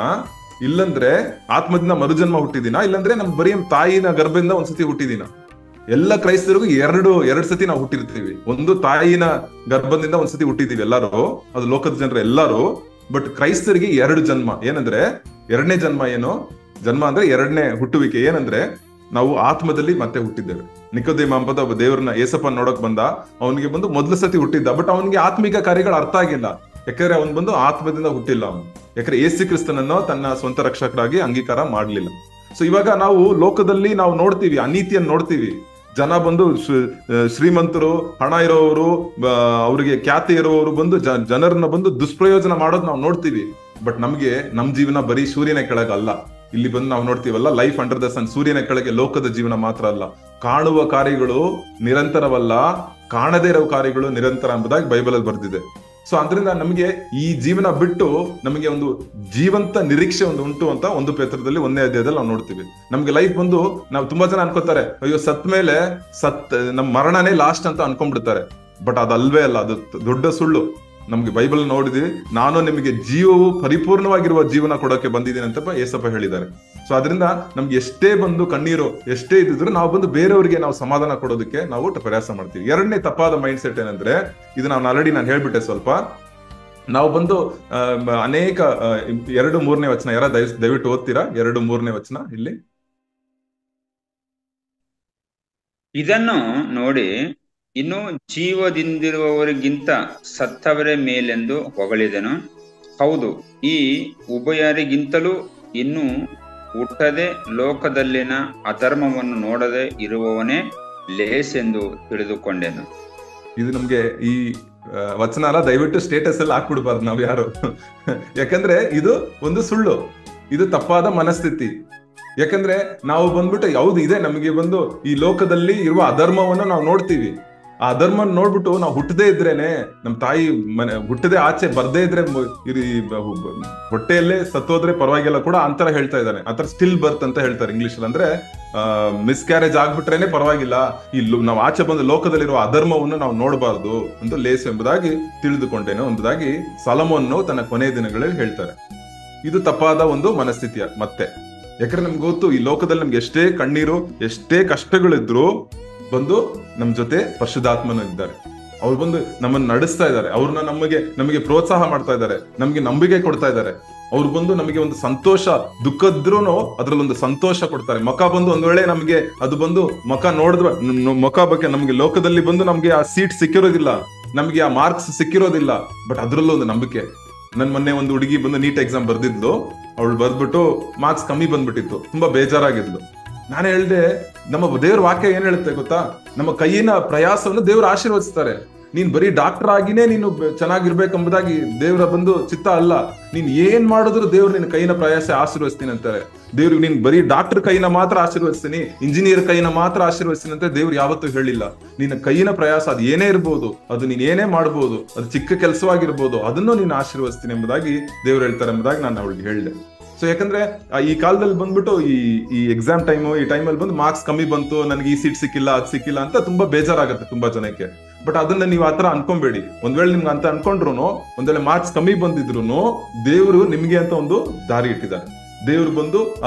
ಇಲ್ಲಂದ್ರೆ ಆತ್ಮದಿಂದ ಮರುಜನ್ಮ ಹುಟ್ಟಿದ್ದೀನ, ಇಲ್ಲಂದ್ರೆ ನಮ್ ಬರೀ ತಾಯಿನ ಗರ್ಭದಿಂದ ಒಂದ್ಸತಿ ಹುಟ್ಟಿದ್ದೀನ. ಎಲ್ಲ ಕ್ರೈಸ್ತರಿಗೂ ಎರಡು ಸತಿ ನಾವು ಹುಟ್ಟಿರ್ತೀವಿ. ಒಂದು ತಾಯಿನ ಗರ್ಭದಿಂದ ಒಂದ್ಸತಿ ಹುಟ್ಟಿದೀವಿ ಎಲ್ಲರೂ, ಅದು ಲೋಕದ ಜನರು ಎಲ್ಲರೂ. ಬಟ್ ಕ್ರೈಸ್ತರಿಗೆ 2 ಜನ್ಮ. ಏನಂದ್ರೆ 2ನೇ ಜನ್ಮ ಜನ್ಮ ಅಂದ್ರೆ 2ನೇ ಹುಟ್ಟುವಿಕೆ. ಏನಂದ್ರೆ ನಾವು ಆತ್ಮದಲ್ಲಿ ಮತ್ತೆ ಹುಟ್ಟಿದ್ದೇವೆ. ನಿಕೋದೇಮ ಎಂಬುದ ಒಬ್ಬ ದೇವ್ರನ್ನ ಏಸಪ್ಪ ನೋಡಕ್ ಬಂದ, ಅವನಿಗೆ ಬಂದು ಮೊದಲ ಸತಿ ಹುಟ್ಟಿದ್ದ. ಬಟ್ ಅವನಿಗೆ ಆತ್ಮಿಕ ಕಾರ್ಯಗಳು ಅರ್ಥ ಆಗಿಲ್ಲ, ಯಾಕಂದ್ರೆ ಅವನ್ ಬಂದು ಆತ್ಮದಿಂದ ಹುಟ್ಟಿಲ್ಲ ಅವನು. ಯಾಕಂದ್ರೆ ಯೇಸು ಕ್ರಿಸ್ತನನ್ನು ತನ್ನ ಸ್ವಂತ ರಕ್ಷಕರಾಗಿ ಅಂಗೀಕಾರ ಮಾಡ್ಲಿಲ್ಲ. ಸೊ ಇವಾಗ ನಾವು ಲೋಕದಲ್ಲಿ ನಾವು ನೋಡ್ತೀವಿ, ಅನೀತಿಯನ್ನು ನೋಡ್ತೀವಿ. ಜನ ಬಂದು ಶ್ರೀಮಂತರು, ಹಣ ಇರೋರು, ಅವರಿಗೆ ಖ್ಯಾತಿ ಇರೋರು ಬಂದು ಜನರನ್ನ ಬಂದು ದುಷ್ಪ್ರಯೋಜನ ಮಾಡೋದು ನಾವು ನೋಡ್ತೀವಿ. ಬಟ್ ನಮ್ ಜೀವನ ಬರೀ ಸೂರ್ಯನ ಕೆಳಗಲ್ಲ. ಇಲ್ಲಿ ಬಂದು ನಾವು ನೋಡ್ತೀವಲ್ಲ, ಲೈಫ್ ಅಂಡರ್ ದ ಸನ್, ಸೂರ್ಯನ ಕೆಳಗೆ ಲೋಕದ ಜೀವನ ಮಾತ್ರ ಅಲ್ಲ. ಕಾಣುವ ಕಾರ್ಯಗಳು ನಿರಂತರವಲ್ಲ, ಕಾಣದೇ ಇರೋ ಕಾರ್ಯಗಳು ನಿರಂತರ ಎಂಬುದಾಗಿ ಬೈಬಲ್ ಅಲ್ಲಿ ಬರ್ದಿದೆ. ಸೊ ಅದರಿಂದ ನಮಗೆ ಈ ಜೀವನ ಬಿಟ್ಟು ನಮಗೆ ಒಂದು ಜೀವಂತ ನಿರೀಕ್ಷೆ ಉಂಟು ಅಂತ 1 ಪೇತ್ರದಲ್ಲಿ 1ನೇ ಅಧ್ಯಾಯದಲ್ಲಿ ನಾವು ನೋಡ್ತೀವಿ. ನಮ್ಗೆ ಲೈಫ್ ಬಂದು, ನಾವು ತುಂಬಾ ಜನ ಅನ್ಕೋತಾರೆ, ಅಯ್ಯೋ ಸತ್ ಮೇಲೆ ನಮ್ ಮರಣನೇ ಲಾಸ್ಟ್ ಅಂತ ಅನ್ಕೊಂಡ್ಬಿಡ್ತಾರೆ. ಬಟ್ ಅದಲ್ವೇ ಅಲ್ಲ, ಅದು ದೊಡ್ಡ ಸುಳ್ಳು. ನಮ್ಗೆ ಬೈಬಲ್ ನೋಡಿದ್ವಿ, ನಾನು ನಿಮಗೆ ಜೀವವು ಪರಿಪೂರ್ಣವಾಗಿರುವ ಜೀವನ ಕೊಡೋಕೆ ಬಂದಿದ್ದೀನಿ ಅಂತ ಏಸಪ್ಪ ಹೇಳಿದ್ದಾರೆ. ಸೊ ಅದರಿಂದ ನಮ್ಗೆ ಎಷ್ಟೇ ಬಂದು ಕಣ್ಣೀರು ಎಷ್ಟೇ ಇದ್ದಿದ್ರು ನಾವು ಬಂದು ಬೇರೆಯವರಿಗೆ ನಾವು ಸಮಾಧಾನ ಕೊಡೋದಕ್ಕೆ ನಾವು ಪ್ರಯಾಸ ಮಾಡ್ತೀವಿ. ಎರಡನೇ ತಪ್ಪಾದ ಮೈಂಡ್ ಸೆಟ್ ಏನಂದ್ರೆ, ಇದು ನಾನು ಆಲ್ರೆಡಿ ನಾನು ಹೇಳ್ಬಿಟ್ಟೆ ಸ್ವಲ್ಪ, ನಾವು ಬಂದು ಅನೇಕ 2-3ನೇ ವಚನ ಯಾರ ದಯವಿಟ್ಟು ಓದ್ತೀರಾ? 2-3ನೇ ವಚನ ಇಲ್ಲಿ. ಇದನ್ನು ನೋಡಿ ಇನ್ನು ಜೀವದಿಂದಿರುವವರಿಗಿಂತ ಸತ್ತವರೇ ಮೇಲೆಂದು ಹೊಗಳಿದನು. ಹೌದು, ಈ ಉಭಯರಿಗಿಂತಲೂ ಇನ್ನು ಹುಟ್ಟದೆ ಲೋಕದಲ್ಲಿನ ಅಧರ್ಮವನ್ನು ನೋಡದೆ ಇರುವವನೇ ಲೇಸೆಂದು ತಿಳಿದುಕೊಂಡೆನು. ಇದು ನಮ್ಗೆ ಈ ವಚನ ಅಲ್ಲ, ದಯವಿಟ್ಟು ಸ್ಟೇಟಸ್ ಅಲ್ಲಿ ಹಾಕ್ಬಿಡ್ಬಾರ್ದು ನಾವ್ ಯಾರು. ಯಾಕಂದ್ರೆ ಇದು ಒಂದು ಸುಳ್ಳು, ಇದು ತಪ್ಪಾದ ಮನಸ್ಥಿತಿ. ಯಾಕಂದ್ರೆ ನಾವು ಬಂದ್ಬಿಟ್ಟು ಯಾವ್ದು ಇದೆ ನಮಗೆ ಬಂದು ಈ ಲೋಕದಲ್ಲಿ ಇರುವ ಅಧರ್ಮವನ್ನು ನಾವು ನೋಡ್ತೀವಿ. ಆ ಅಧರ್ಮ ನೋಡ್ಬಿಟ್ಟು ನಾವು ಹುಟ್ಟದೇ ಇದ್ರೇನೆ, ನಮ್ ತಾಯಿ ಹುಟ್ಟದೆ ಆಚೆ ಬರ್ದೇ ಇದ್ರೆ, ಹೊಟ್ಟೆಯಲ್ಲೇ ಸತ್ತೋದ್ರೆ ಪರವಾಗಿಲ್ಲ ಕೂಡ ಅಂತರ ಹೇಳ್ತಾ ಇದ್ದಾನೆ. ಆತರ ಸ್ಟಿಲ್ ಬರ್ತ್ ಅಂತ ಹೇಳ್ತಾರೆ ಇಂಗ್ಲಿಷ್ ಅಲ್ಲಿ. ಅಂದ್ರೆ ಮಿಸ್ಕ್ಯಾರೇಜ್ ಆಗ್ಬಿಟ್ರೇನೆ ಪರವಾಗಿಲ್ಲ, ಈ ನಾವು ಆಚೆ ಬಂದು ಲೋಕದಲ್ಲಿರುವ ಅಧರ್ಮವನ್ನು ನಾವು ನೋಡಬಾರ್ದು ಅಂತ ಲೇಸು ಎಂಬುದಾಗಿ ತಿಳಿದುಕೊಂಡೇನೆ ಎಂಬುದಾಗಿ ಸೊಲೊಮೋನನು ತನ್ನ ಕೊನೆಯ ದಿನಗಳಲ್ಲಿ ಹೇಳ್ತಾರೆ. ಇದು ತಪ್ಪಾದ ಒಂದು ಮನಸ್ಥಿತಿಯ ಮತ್ತೆ. ಯಾಕಂದ್ರೆ ನಮ್ಗೆ ಗೊತ್ತು, ಈ ಲೋಕದಲ್ಲಿ ನಮ್ಗೆ ಎಷ್ಟೇ ಕಣ್ಣೀರು ಎಷ್ಟೇ ಕಷ್ಟಗಳಿದ್ರು ಬಂದು ನಮ್ ಜೊತೆ ಪರಿಶುದ್ಧಾತ್ಮನು ಇದ್ದಾರೆ. ಅವ್ರು ಬಂದು ನಮ್ಮನ್ನು ನಡೆಸ್ತಾ ಇದ್ದಾರೆ, ಅವ್ರನ್ನ ನಮಗೆ ಪ್ರೋತ್ಸಾಹ ಮಾಡ್ತಾ ಇದ್ದಾರೆ, ನಮ್ಗೆ ನಂಬಿಕೆ ಕೊಡ್ತಾ ಇದ್ದಾರೆ. ಅವ್ರು ಬಂದು ನಮಗೆ ಒಂದು ಸಂತೋಷ, ದುಃಖದ್ರೂ ಅದ್ರಲ್ಲಿ ಒಂದು ಸಂತೋಷ ಕೊಡ್ತಾರೆ. ಮುಖ ಬಂದು ಒಂದ್ ವೇಳೆ ನಮ್ಗೆ ಅದು ಬಂದು ಮುಖ ನೋಡಿದ್ರೆ, ಮುಖ ಬಗ್ಗೆ ನಮ್ಗೆ ಲೋಕದಲ್ಲಿ ಬಂದು ನಮ್ಗೆ ಆ ಸೀಟ್ ಸಿಕ್ಕಿರೋದಿಲ್ಲ, ನಮ್ಗೆ ಆ ಮಾರ್ಕ್ಸ್ ಸಿಕ್ಕಿರೋದಿಲ್ಲ, ಬಟ್ ಅದ್ರಲ್ಲೂ ಒಂದು ನಂಬಿಕೆ. ನನ್ ಮೊನ್ನೆ ಒಂದು ಹುಡುಗಿ ಬಂದು ನೀಟ್ ಎಕ್ಸಾಮ್ ಬರ್ದಿದ್ಲು, ಅವಳು ಬರ್ದ್ಬಿಟ್ಟು ಮಾರ್ಕ್ಸ್ ಕಮ್ಮಿ ಬಂದ್ಬಿಟ್ಟಿತ್ತು, ತುಂಬಾ ಬೇಜಾರಾಗಿದ್ಲು. ನಾನು ಹೇಳ್ದೆ, ನಮ್ಮ ದೇವ್ರ ವಾಕ್ಯ ಏನ್ ಹೇಳುತ್ತೆ ಗೊತ್ತಾ? ನಮ್ಮ ಕೈಯಿನ ಪ್ರಯಾಸವನ್ನು ದೇವ್ರು ಆಶೀರ್ವದಿಸ್ತಾರೆ. ನೀನ್ ಬರೀ ಡಾಕ್ಟರ್ ಆಗಿನೇ ನೀನು ಚೆನ್ನಾಗಿರ್ಬೇಕೆಂಬುದಾಗಿ ದೇವ್ರ ಬಂದು ಚಿತ್ತ ಅಲ್ಲ. ನೀನ್ ಏನ್ ಮಾಡಿದ್ರು ದೇವ್ರು ನಿನ್ನ ಕೈನ ಪ್ರಯಾಸ ಆಶೀರ್ವದಿಸ್ತೀನಿ ಅಂತಾರೆ. ದೇವ್ರಿಗೆ ನೀನ್ ಬರೀ ಡಾಕ್ಟರ್ ಕೈನ ಮಾತ್ರ ಆಶೀರ್ವದಿಸ್ತೀನಿ, ಇಂಜಿನಿಯರ್ ಕೈನ ಮಾತ್ರ ಆಶೀರ್ವದಿಸ್ತೀನಿ ಅಂತ ದೇವ್ರು ಯಾವತ್ತೂ ಹೇಳಿಲ್ಲ. ನಿನ್ನ ಕೈನ ಪ್ರಯಾಸ ಅದು ಏನೇ ಇರ್ಬೋದು, ಅದು ನೀನ್ ಏನೇ ಮಾಡ್ಬೋದು, ಅದು ಚಿಕ್ಕ ಕೆಲಸವಾಗಿರ್ಬೋದು, ಅದನ್ನು ನೀನು ಆಶೀರ್ವದಿಸ್ತೀನಿ ಎಂಬುದಾಗಿ ದೇವ್ರು ಹೇಳ್ತಾರೆ ಎಂಬುದಾಗಿ ನಾನು ಅವಳಿಗೆ ಹೇಳಿದೆ. ಸೊ ಯಾಕಂದ್ರೆ ಈ ಕಾಲದಲ್ಲಿ ಬಂದ್ಬಿಟ್ಟು ಈ ಎಕ್ಸಾಮ್ ಈ ಟೈಮಲ್ಲಿ ಬಂದು ಮಾರ್ಕ್ಸ್ ಕಮ್ಮಿ ಬಂತು, ನನಗೆ ಈ ಸೀಟ್ ಸಿಕ್ಕಿಲ್ಲ, ಅದ್ ಸಿಕ್ಕಿಲ್ಲ ಅಂತ ತುಂಬಾ ಬೇಜಾರಾಗತ್ತೆ ತುಂಬಾ ಜನಕ್ಕೆ. ಬಟ್ ಅದನ್ನ ನೀವು ಆತರ ಅನ್ಕೊಂಬೇಡಿ. ಒಂದ್ ವೇಳೆ ನಿಮ್ಗೆ ಅಂತ ಅನ್ಕೊಂಡ್ರು, ಒಂದ್ ವೇಳೆ ಮಾರ್ಕ್ಸ್ ಕಮ್ಮಿ ಬಂದಿದ್ರು, ದೇವ್ರು ನಿಮ್ಗೆ ಅಂತ ಒಂದು ದಾರಿ ಇಟ್ಟಿದ್ದಾರೆ. ದೇವ್ರು ಬಂದು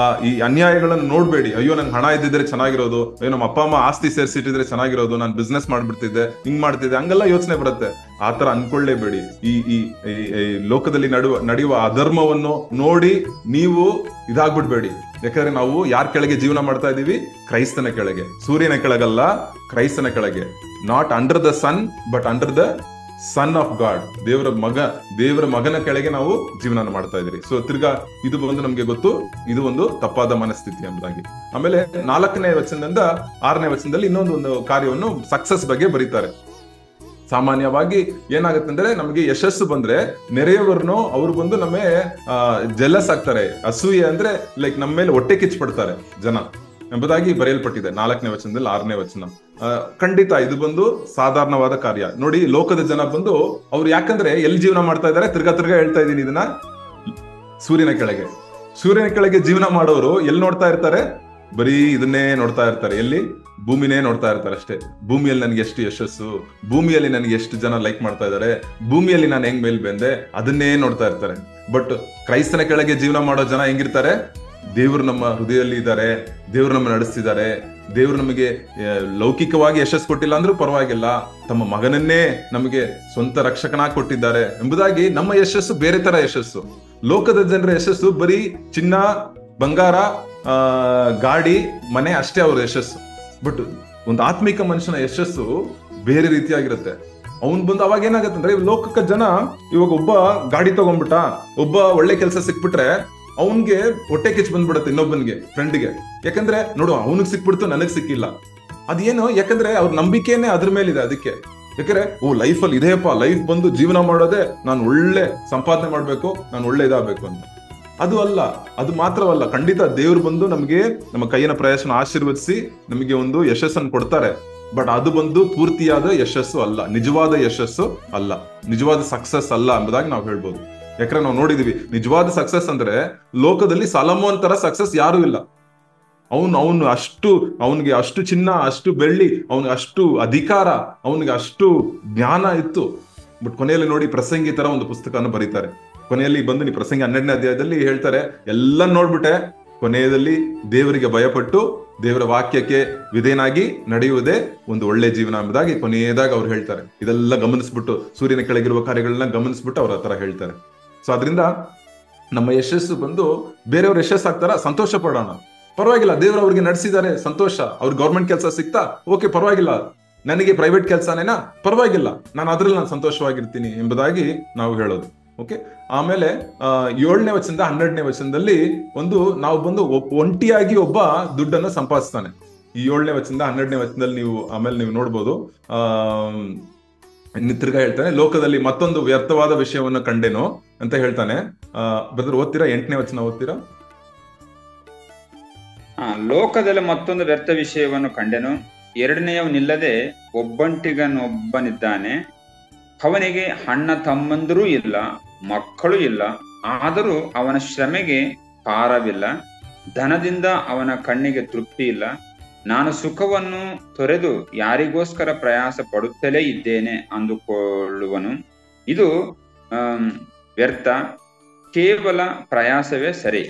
ಈ ಅನ್ಯಾಯಗಳನ್ನು ನೋಡ್ಬೇಡಿ. ಅಯ್ಯೋ ನಂಗೆ ಹಣ ಇದ್ದಿದ್ರೆ ಚೆನ್ನಾಗಿರೋದು, ಅಯ್ಯೋ ನಮ್ಮ ಅಪ್ಪ ಅಮ್ಮ ಆಸ್ತಿ ಸೇರಿಸಿಟ್ಟಿದ್ರೆ ಚೆನ್ನಾಗಿರೋದು, ನಾನು ಬಿಸ್ನೆಸ್ ಮಾಡ್ಬಿಡ್ತಿದ್ದೆ, ಹಿಂಗ್ ಮಾಡ್ತಿದ್ದೆ, ಹಂಗೆಲ್ಲ ಯೋಚನೆ ಬರುತ್ತೆ. ಆತರ ಅನ್ಕೊಳ್ಳೇಬೇಡಿ. ಈ ಲೋಕದಲ್ಲಿ ನಡೆಯುವ ಅಧರ್ಮವನ್ನು ನೋಡಿ ನೀವು ಇದಾಗ್ಬಿಡ್ಬೇಡಿ. ಯಾಕಂದ್ರೆ ನಾವು ಯಾರ ಕೆಳಗೆ ಜೀವನ ಮಾಡ್ತಾ ಇದೀವಿ? ಕ್ರೈಸ್ತನ ಕೆಳಗೆ, ಸೂರ್ಯನ ಕೆಳಗಲ್ಲ, ಕ್ರೈಸ್ತನ ಕೆಳಗೆ. Not under the sun but under the son of God, ದೇವರ ಮಗನ ಕೆಳಗೆ ನಾವು ಜೀವನ ಮಾಡ್ತಾ ಇದ್ರಿ. ಸೊ ತಿರ್ಗಾ ಇದು ಬಂದು ನಮ್ಗೆ ಗೊತ್ತು, ಇದು ಒಂದು ತಪ್ಪಾದ ಮನಸ್ಥಿತಿ ಎಂಬುದಾಗಿ. ಆಮೇಲೆ 4ನೇ ವಚನದಿಂದ 6ನೇ ವಚನದಲ್ಲಿ ಇನ್ನೊಂದು ಕಾರ್ಯವನ್ನು ಸಕ್ಸಸ್ ಬಗ್ಗೆ ಬರೀತಾರೆ. ಸಾಮಾನ್ಯವಾಗಿ ಏನಾಗುತ್ತೆ ಅಂದ್ರೆ, ನಮಗೆ ಯಶಸ್ಸು ಬಂದ್ರೆ ನೆರೆಯವರನ್ನು ಅವ್ರು ಬಂದು ನಮ್ಮೇ ಜೆಲಸ್ ಆಗ್ತಾರೆ, ಅಸೂಯೆ ಅಂದ್ರೆ ಲೈಕ್ ನಮ್ಮ ಮೇಲೆ ಹೊಟ್ಟೆ ಕಿಚ್ಚಿಪಡ್ತಾರೆ ಜನ ಎಂಬುದಾಗಿ ಬರೆಯಲ್ಪಟ್ಟಿದೆ 4ನೇ ವಚನದಲ್ಲಿ 6ನೇ ವಚನ. ಖಂಡಿತ ಇದು ಬಂದು ಸಾಧಾರಣವಾದ ಕಾರ್ಯ. ನೋಡಿ, ಲೋಕದ ಜನ ಬಂದು ಅವ್ರು ಯಾಕಂದ್ರೆ ಎಲ್ಲಿ ಜೀವನ ಮಾಡ್ತಾ ಇದಾರೆ, ತಿರ್ಗಾ ಹೇಳ್ತಾ ಇದೀನಿ ಇದನ್ನ, ಸೂರ್ಯನ ಕೆಳಗೆ ಜೀವನ ಮಾಡೋರು ಎಲ್ಲಿ ನೋಡ್ತಾ ಇರ್ತಾರೆ? ಬರೀ ಇದನ್ನೇ ನೋಡ್ತಾ ಇರ್ತಾರೆ. ಎಲ್ಲಿ? ಭೂಮಿನೇ ನೋಡ್ತಾ ಇರ್ತಾರೆ ಅಷ್ಟೇ. ಭೂಮಿಯಲ್ಲಿ ನನಗೆ ಎಷ್ಟು ಯಶಸ್ಸು, ಭೂಮಿಯಲ್ಲಿ ನನಗೆ ಎಷ್ಟು ಜನ ಲೈಕ್ ಮಾಡ್ತಾ ಇದ್ದಾರೆ, ಭೂಮಿಯಲ್ಲಿ ನಾನು ಹೆಂಗ್ ಮೇಲ್ ಬಂದೆ, ಅದನ್ನೇ ನೋಡ್ತಾ ಇರ್ತಾರೆ. ಬಟ್ ಕ್ರೈಸ್ತನ ಕೆಳಗೆ ಜೀವನ ಮಾಡೋ ಜನ ಹೆಂಗಿರ್ತಾರೆ? ದೇವ್ರು ನಮ್ಮ ಹೃದಯದಲ್ಲಿ ಇದ್ದಾರೆ, ದೇವ್ರು ನಮ್ಮ ನಡೆಸ್ತಿದ್ದಾರೆ, ದೇವ್ರು ನಮಗೆ ಲೌಕಿಕವಾಗಿ ಯಶಸ್ಸು ಕೊಟ್ಟಿಲ್ಲ ಅಂದ್ರೂ ಪರವಾಗಿಲ್ಲ, ತಮ್ಮ ಮಗನನ್ನೇ ನಮಗೆ ಸ್ವಂತ ರಕ್ಷಕನಾಗಿ ಕೊಟ್ಟಿದ್ದಾರೆ ಎಂಬುದಾಗಿ ನಮ್ಮ ಯಶಸ್ಸು ಬೇರೆ ತರ ಯಶಸ್ಸು. ಲೋಕದ ಜನರ ಯಶಸ್ಸು ಬರೀ ಚಿನ್ನ, ಬಂಗಾರ, ಗಾಡಿ, ಮನೆ ಅಷ್ಟೇ ಅವ್ರ ಯಶಸ್ಸು. ಬಟ್ ಒಂದು ಆತ್ಮಿಕ ಮನುಷ್ಯನ ಯಶಸ್ಸು ಬೇರೆ ರೀತಿಯಾಗಿರುತ್ತೆ. ಅವನ್ ಬಂದು ಅವಾಗ ಏನಾಗತ್ತೆ ಅಂದ್ರೆ, ಲೋಕಕ್ಕೆ ಜನ ಇವಾಗ ಒಬ್ಬ ಗಾಡಿ ತಗೊಂಡ್ಬಿಟ್ಟ, ಒಬ್ಬ ಒಳ್ಳೆ ಕೆಲಸ ಸಿಕ್ಬಿಟ್ರೆ ಅವನ್ಗೆ ಹೊಟ್ಟೆ ಕಿಚ್ಚು ಬಂದ್ಬಿಡುತ್ತೆ ಇನ್ನೊಬ್ಬನಿಗೆ, ಫ್ರೆಂಡ್ಗೆ. ಯಾಕಂದ್ರೆ ನೋಡು, ಅವನಿಗೆ ಸಿಕ್ಬಿಡ್ತು, ನನಗ್ ಸಿಕ್ಕಿಲ್ಲ. ಅದೇನು? ಯಾಕಂದ್ರೆ ಅವ್ರ ನಂಬಿಕೆನೇ ಅದ್ರ ಮೇಲಿದೆ. ಅದಕ್ಕೆ ಯಾಕಂದ್ರೆ ಲೈಫಲ್ಲಿ ಇದೆಯಪ್ಪ, ಲೈಫ್ ಬಂದು ಜೀವನ ಮಾಡೋದೇ ನಾನು ಒಳ್ಳೆ ಸಂಪಾದನೆ ಮಾಡ್ಬೇಕು, ನಾನು ಒಳ್ಳೆ ಇದಾಗಬೇಕು ಅಂತ. ಅದು ಅಲ್ಲ, ಅದು ಮಾತ್ರವಲ್ಲ, ಖಂಡಿತ ದೇವ್ರು ಬಂದು ನಮಗೆ ನಮ್ಮ ಕೈಯಿನ ಪ್ರಯಾಸನ ಆಶೀರ್ವದಿಸಿ ನಮಗೆ ಒಂದು ಯಶಸ್ಸನ್ನು ಕೊಡ್ತಾರೆ. ಬಟ್ ಅದು ಬಂದು ಪೂರ್ತಿಯಾದ ಯಶಸ್ಸು ಅಲ್ಲ, ನಿಜವಾದ ಯಶಸ್ಸು ಅಲ್ಲ, ನಿಜವಾದ ಸಕ್ಸಸ್ ಅಲ್ಲ ಎಂಬುದಾಗಿ ನಾವು ಹೇಳ್ಬೋದು. ಯಾಕಂದ್ರೆ ನಾವು ನೋಡಿದೀವಿ, ನಿಜವಾದ ಸಕ್ಸಸ್ ಅಂದ್ರೆ ಲೋಕದಲ್ಲಿ ಸೊಲೊಮೋನ್ ತರ ಸಕ್ಸಸ್ ಯಾರು ಇಲ್ಲ. ಅವನಿಗೆ ಅಷ್ಟು ಚಿನ್ನ, ಅಷ್ಟು ಬೆಳ್ಳಿ, ಅವನಿಗೆ ಅಷ್ಟು ಅಧಿಕಾರ, ಅವನಿಗೆ ಅಷ್ಟು ಜ್ಞಾನ ಇತ್ತು. ಬಟ್ ಕೊನೆಯಲ್ಲಿ ನೋಡಿ ಪ್ರಸಂಗಿ ತರ ಒಂದು ಪುಸ್ತಕವನ್ನು ಬರೀತಾರೆ. ಕೊನೆಯಲ್ಲಿ ಬಂದು ನೀವು ಪ್ರಸಂಗಿ 12ನೇ ಅಧ್ಯಾಯದಲ್ಲಿ ಹೇಳ್ತಾರೆ, ಎಲ್ಲ ನೋಡ್ಬಿಟ್ಟೆ, ಕೊನೆಯಲ್ಲಿ ದೇವರಿಗೆ ಭಯಪಟ್ಟು ದೇವರ ವಾಕ್ಯಕ್ಕೆ ವಿಧೇಯನಾಗಿ ನಡೆಯುವುದೇ ಒಂದು ಒಳ್ಳೆ ಜೀವನ ಎಂಬುದಾಗಿ ಕೊನೆಯದಾಗ ಅವ್ರು ಹೇಳ್ತಾರೆ. ಇದೆಲ್ಲ ಗಮನಿಸ್ಬಿಟ್ಟು, ಸೂರ್ಯನ ಕೆಳಗಿರುವ ಕಾರ್ಯಗಳನ್ನ ಗಮನಿಸ್ಬಿಟ್ಟು ಅವ್ರ ಹತ್ರ ಹೇಳ್ತಾರೆ. ಸೊ ಅದರಿಂದ ನಮ್ಮ ಯಶಸ್ಸು ಬಂದು ಬೇರೆಯವ್ರ ಯಶಸ್ಸಾಗ್ತಾರ, ಸಂತೋಷ ಪಡೋಣ, ಪರವಾಗಿಲ್ಲ, ದೇವರು ಅವ್ರಿಗೆ ನಡೆಸಿದ್ದಾರೆ, ಸಂತೋಷ. ಅವ್ರಿಗೆ ಗೌರ್ಮೆಂಟ್ ಕೆಲಸ ಸಿಗ್ತಾ, ಓಕೆ ಪರವಾಗಿಲ್ಲ, ನನಗೆ ಪ್ರೈವೇಟ್ ಕೆಲಸನೇನಾ, ಪರವಾಗಿಲ್ಲ, ನಾನು ಅದ್ರಲ್ಲಿ ನಾನು ಸಂತೋಷವಾಗಿರ್ತೀನಿ ಎಂಬುದಾಗಿ ನಾವು ಹೇಳೋದು. ಓಕೆ, ಆಮೇಲೆ 7ನೇ ವಚನದಿಂದ 12ನೇ ವಚನದಲ್ಲಿ ನಾವು ಬಂದು ಒಂಟಿಯಾಗಿ ಒಬ್ಬ ದುಡ್ಡನ್ನು ಸಂಪಾದಿಸ್ತಾನೆ. ಈ 7ನೇ ವಚನದಿಂದ 12ನೇ ವಚನದಲ್ಲಿ ನೀವು ನೋಡ್ಬೋದು. ತಿರ್ಗಾ ಹೇಳ್ತಾನೆ, ಲೋಕದಲ್ಲಿ ಮತ್ತೊಂದು ವ್ಯರ್ಥವಾದ ವಿಷಯವನ್ನು ಕಂಡೇನು ಅಂತ ಹೇಳ್ತಾನೆ. ಬ್ರದರ್ ಓದ್ತೀರಾ? 8ನೇ ವಚನ ಓದ್ತೀರಾ? ಲೋಕದಲ್ಲಿ ಮತ್ತೊಂದು ವ್ಯರ್ಥ ವಿಷಯವನ್ನು ಕಂಡೆನು, ಎರಡನೆಯವನಿಲ್ಲದೆ ಒಬ್ಬಂಟಿಗನೊಬ್ಬನಿದ್ದಾನೆ, ಅವನಿಗೆ ಅಣ್ಣ ತಮ್ಮಂದಿರೂ ಇಲ್ಲ, ಮಕ್ಕಳು ಇಲ್ಲ, ಆದರೂ ಅವನ ಶ್ರಮೆಗೆ ಪಾರವಿಲ್ಲ, ಧನದಿಂದ ಅವನ ಕಣ್ಣಿಗೆ ತೃಪ್ತಿ ಇಲ್ಲ. ನಾನು ಸುಖವನ್ನು ತೊರೆದು ಯಾರಿಗೋಸ್ಕರ ಪ್ರಯಾಸ ಪಡುತ್ತಲೇ ಇದ್ದೇನೆ ಅಂದುಕೊಳ್ಳುವನು. ಇದು ವ್ಯರ್ಥ, ಕೇವಲ ಪ್ರಯಾಸವೇ ಸರಿ.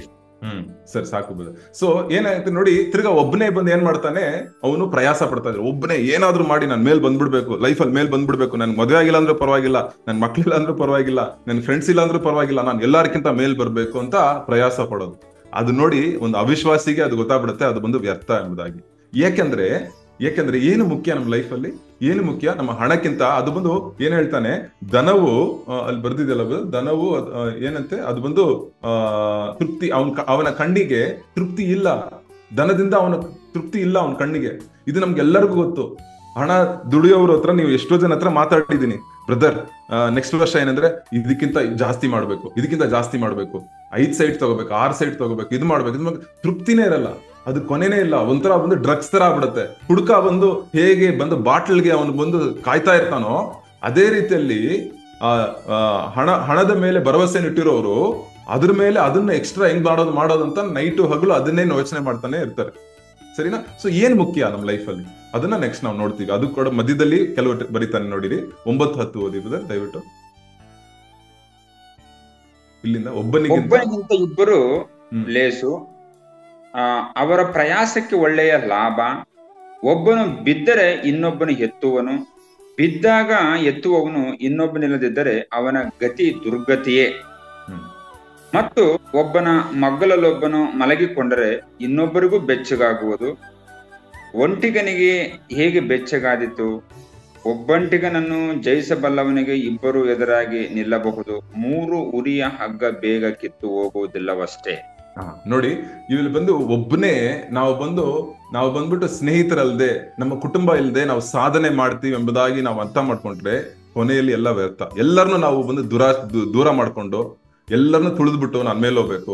ಸರಿ, ಸಾಕು ಬದ. ಸೊ ಏನಾಯ್ತು ನೋಡಿ, ತಿರ್ಗಾ ಒಬ್ಬನೇ ಬಂದು ಏನ್ ಮಾಡ್ತಾನೆ, ಅವನು ಪ್ರಯಾಸ ಪಡ್ತಾ ಇದ್ರು. ಒಬ್ಬನೇ ಏನಾದ್ರು ಮಾಡಿ ನನ್ ಮೇಲ್ ಬಂದ್ಬಿಡ್ಬೇಕು, ಲೈಫಲ್ಲಿ ಮೇಲ್ ಬಂದ್ಬಿಡ್ಬೇಕು, ನನ್ ಮದುವೆ ಆಗಿಲ್ಲ ಅಂದ್ರೂ ಪರವಾಗಿಲ್ಲ, ನನ್ ಮಕ್ಳಿಲ್ಲ ಅಂದ್ರೂ ಪರವಾಗಿಲ್ಲ, ನನ್ ಫ್ರೆಂಡ್ಸ್ ಇಲ್ಲ ಅಂದ್ರೂ ಪರವಾಗಿಲ್ಲ, ನಾನು ಎಲ್ಲರಿಗಿಂತ ಮೇಲ್ ಬರ್ಬೇಕು ಅಂತ ಪ್ರಯಾಸ ಪಡೋದು. ಅದು ನೋಡಿ ಒಂದು ಅವಿಶ್ವಾಸಿಗೆ ಅದು ಗೊತ್ತಾಗ್ಬಿಡುತ್ತೆ, ಅದು ಬಂದು ವ್ಯರ್ಥ ಎಂಬುದಾಗಿ. ಯಾಕೆಂದ್ರೆ ಏನು ಮುಖ್ಯ ನಮ್ಮ ಲೈಫಲ್ಲಿ? ಏನು ಮುಖ್ಯ? ನಮ್ಮ ಹಣಕ್ಕಿಂತ ಅದು ಬಂದು ಏನ್ ಹೇಳ್ತಾನೆ, ಧನವು ಅಲ್ಲಿ ಬರ್ದಿದೆಯಲ್ಲ, ಧನವು ಏನಂತೆ, ಅದು ಬಂದು ತೃಪ್ತಿ, ಅವನ ಕಣ್ಣಿಗೆ ತೃಪ್ತಿ ಇಲ್ಲ, ಧನದಿಂದ ಅವನ ತೃಪ್ತಿ ಇಲ್ಲ ಅವನ ಕಣ್ಣಿಗೆ. ಇದು ನಮ್ಗೆಲ್ಲರಿಗೂ ಗೊತ್ತು. ಹಣ ದುಡಿಯೋವ್ರ ಹತ್ರ, ನೀವು ಎಷ್ಟೋ ಜನ ಹತ್ರ ಮಾತಾಡಿದೀನಿ, ಬ್ರದರ್ ನೆಕ್ಸ್ಟ್ ವರ್ಷ ಏನಂದ್ರೆ ಇದಕ್ಕಿಂತ ಜಾಸ್ತಿ ಮಾಡ್ಬೇಕು, ಇದಕ್ಕಿಂತ ಜಾಸ್ತಿ ಮಾಡ್ಬೇಕು, 5 ಸೈಟ್ ತಗೋಬೇಕು, 6 ಸೈಟ್ ತಗೋಬೇಕು, ಇದು ಮಾಡ್ಬೇಕು. ತೃಪ್ತಿನೇ ಇರಲ್ಲ, ಅದು ಕೊನೆನೇ ಇಲ್ಲ. ಒಂಥರ ಬಂದು ಡ್ರಗ್ಸ್ ತರ ಆಗ್ಬಿಡುತ್ತೆ. ಹುಡುಕ ಬಂದು ಹೇಗೆ ಬಂದು ಬಾಟ್ಲ್ಗೆ ಅವನು ಬಂದು ಕಾಯ್ತಾ ಇರ್ತಾನೋ, ಅದೇ ರೀತಿಯಲ್ಲಿ ಹಣದ ಮೇಲೆ ಭರವಸೆ ಇಟ್ಟಿರೋರು ಅದ್ರ ಮೇಲೆ ಅದನ್ನ ಎಕ್ಸ್ಟ್ರಾ ಹೆಂಗ್ ಮಾಡೋದಂತ ನೈಟು ಹಗಲು ಅದನ್ನೇ ಯೋಚನೆ ಮಾಡ್ತಾನೆ ಇರ್ತಾರೆ. ಸರಿನಾ? ಸೊ ಏನ್ ಮುಖ್ಯ ನಮ್ಮ ಲೈಫಲ್ಲಿ, ಅದನ್ನ ನೆಕ್ಸ್ಟ್ ನಾವು ನೋಡ್ತೀವಿ. ಅದು ಕೂಡ ಮಧ್ಯದಲ್ಲಿ ಕೆಲವು ಬರೀತಾನೆ ನೋಡಿರಿ. 9-10 ಓದಿದ್ರೆ ದಯವಿಟ್ಟು. ಇಲ್ಲಿಂದ ಒಬ್ಬನಿಗಿಂತ ಇಬ್ಬರು ಲೇಸು, ಅವರ ಪ್ರಯಾಸಕ್ಕೆ ಒಳ್ಳೆಯ ಲಾಭ. ಒಬ್ಬನು ಬಿದ್ದರೆ ಇನ್ನೊಬ್ಬನು ಎತ್ತುವನು, ಬಿದ್ದಾಗ ಎತ್ತುವವನು ಇನ್ನೊಬ್ಬನಿಲ್ಲದಿದ್ದರೆ ಅವನ ಗತಿ ದುರ್ಗತಿಯೇ. ಮತ್ತು ಒಬ್ಬನ ಮಗ್ಗಲಲ್ಲೊಬ್ಬನು ಮಲಗಿಕೊಂಡರೆ ಇನ್ನೊಬ್ಬರಿಗೂ ಬೆಚ್ಚಗಾಗುವುದು. ಒಂಟಿಗನಿಗೆ ಹೇಗೆ ಬೆಚ್ಚಗಾದಿತು? ಒಬ್ಬಂಟಿಗನನ್ನು ಜಯಿಸಬಲ್ಲವನಿಗೆ ಇಬ್ಬರು ಎದುರಾಗಿ ನಿಲ್ಲಬಹುದು. 3 ಉರಿಯ ಹಗ್ಗ ಬೇಗ ಕಿತ್ತು ಹೋಗುವುದಿಲ್ಲವಷ್ಟೇ. ನೋಡಿ, ಇಲ್ಲಿ ಬಂದು ಒಬ್ಬನೇ ನಾವು ಬಂದ್ಬಿಟ್ಟು ಸ್ನೇಹಿತರಲ್ದೆ, ನಮ್ಮ ಕುಟುಂಬ ಇಲ್ಲದೆ ನಾವು ಸಾಧನೆ ಮಾಡ್ತೀವಿ ಎಂಬುದಾಗಿ ನಾವು ಅರ್ಥ ಮಾಡ್ಕೊಂಡ್ರೆ ಕೊನೆಯಲ್ಲಿ ಎಲ್ಲ ವ್ಯರ್ಥ. ಎಲ್ಲರನ್ನು ನಾವು ಬಂದು ದೂರ ಮಾಡ್ಕೊಂಡು ಎಲ್ಲರನ್ನು ತುಳಿದ್ಬಿಟ್ಟು ನಾನು ಮೇಲೆ ಹೋಗ್ಬೇಕು,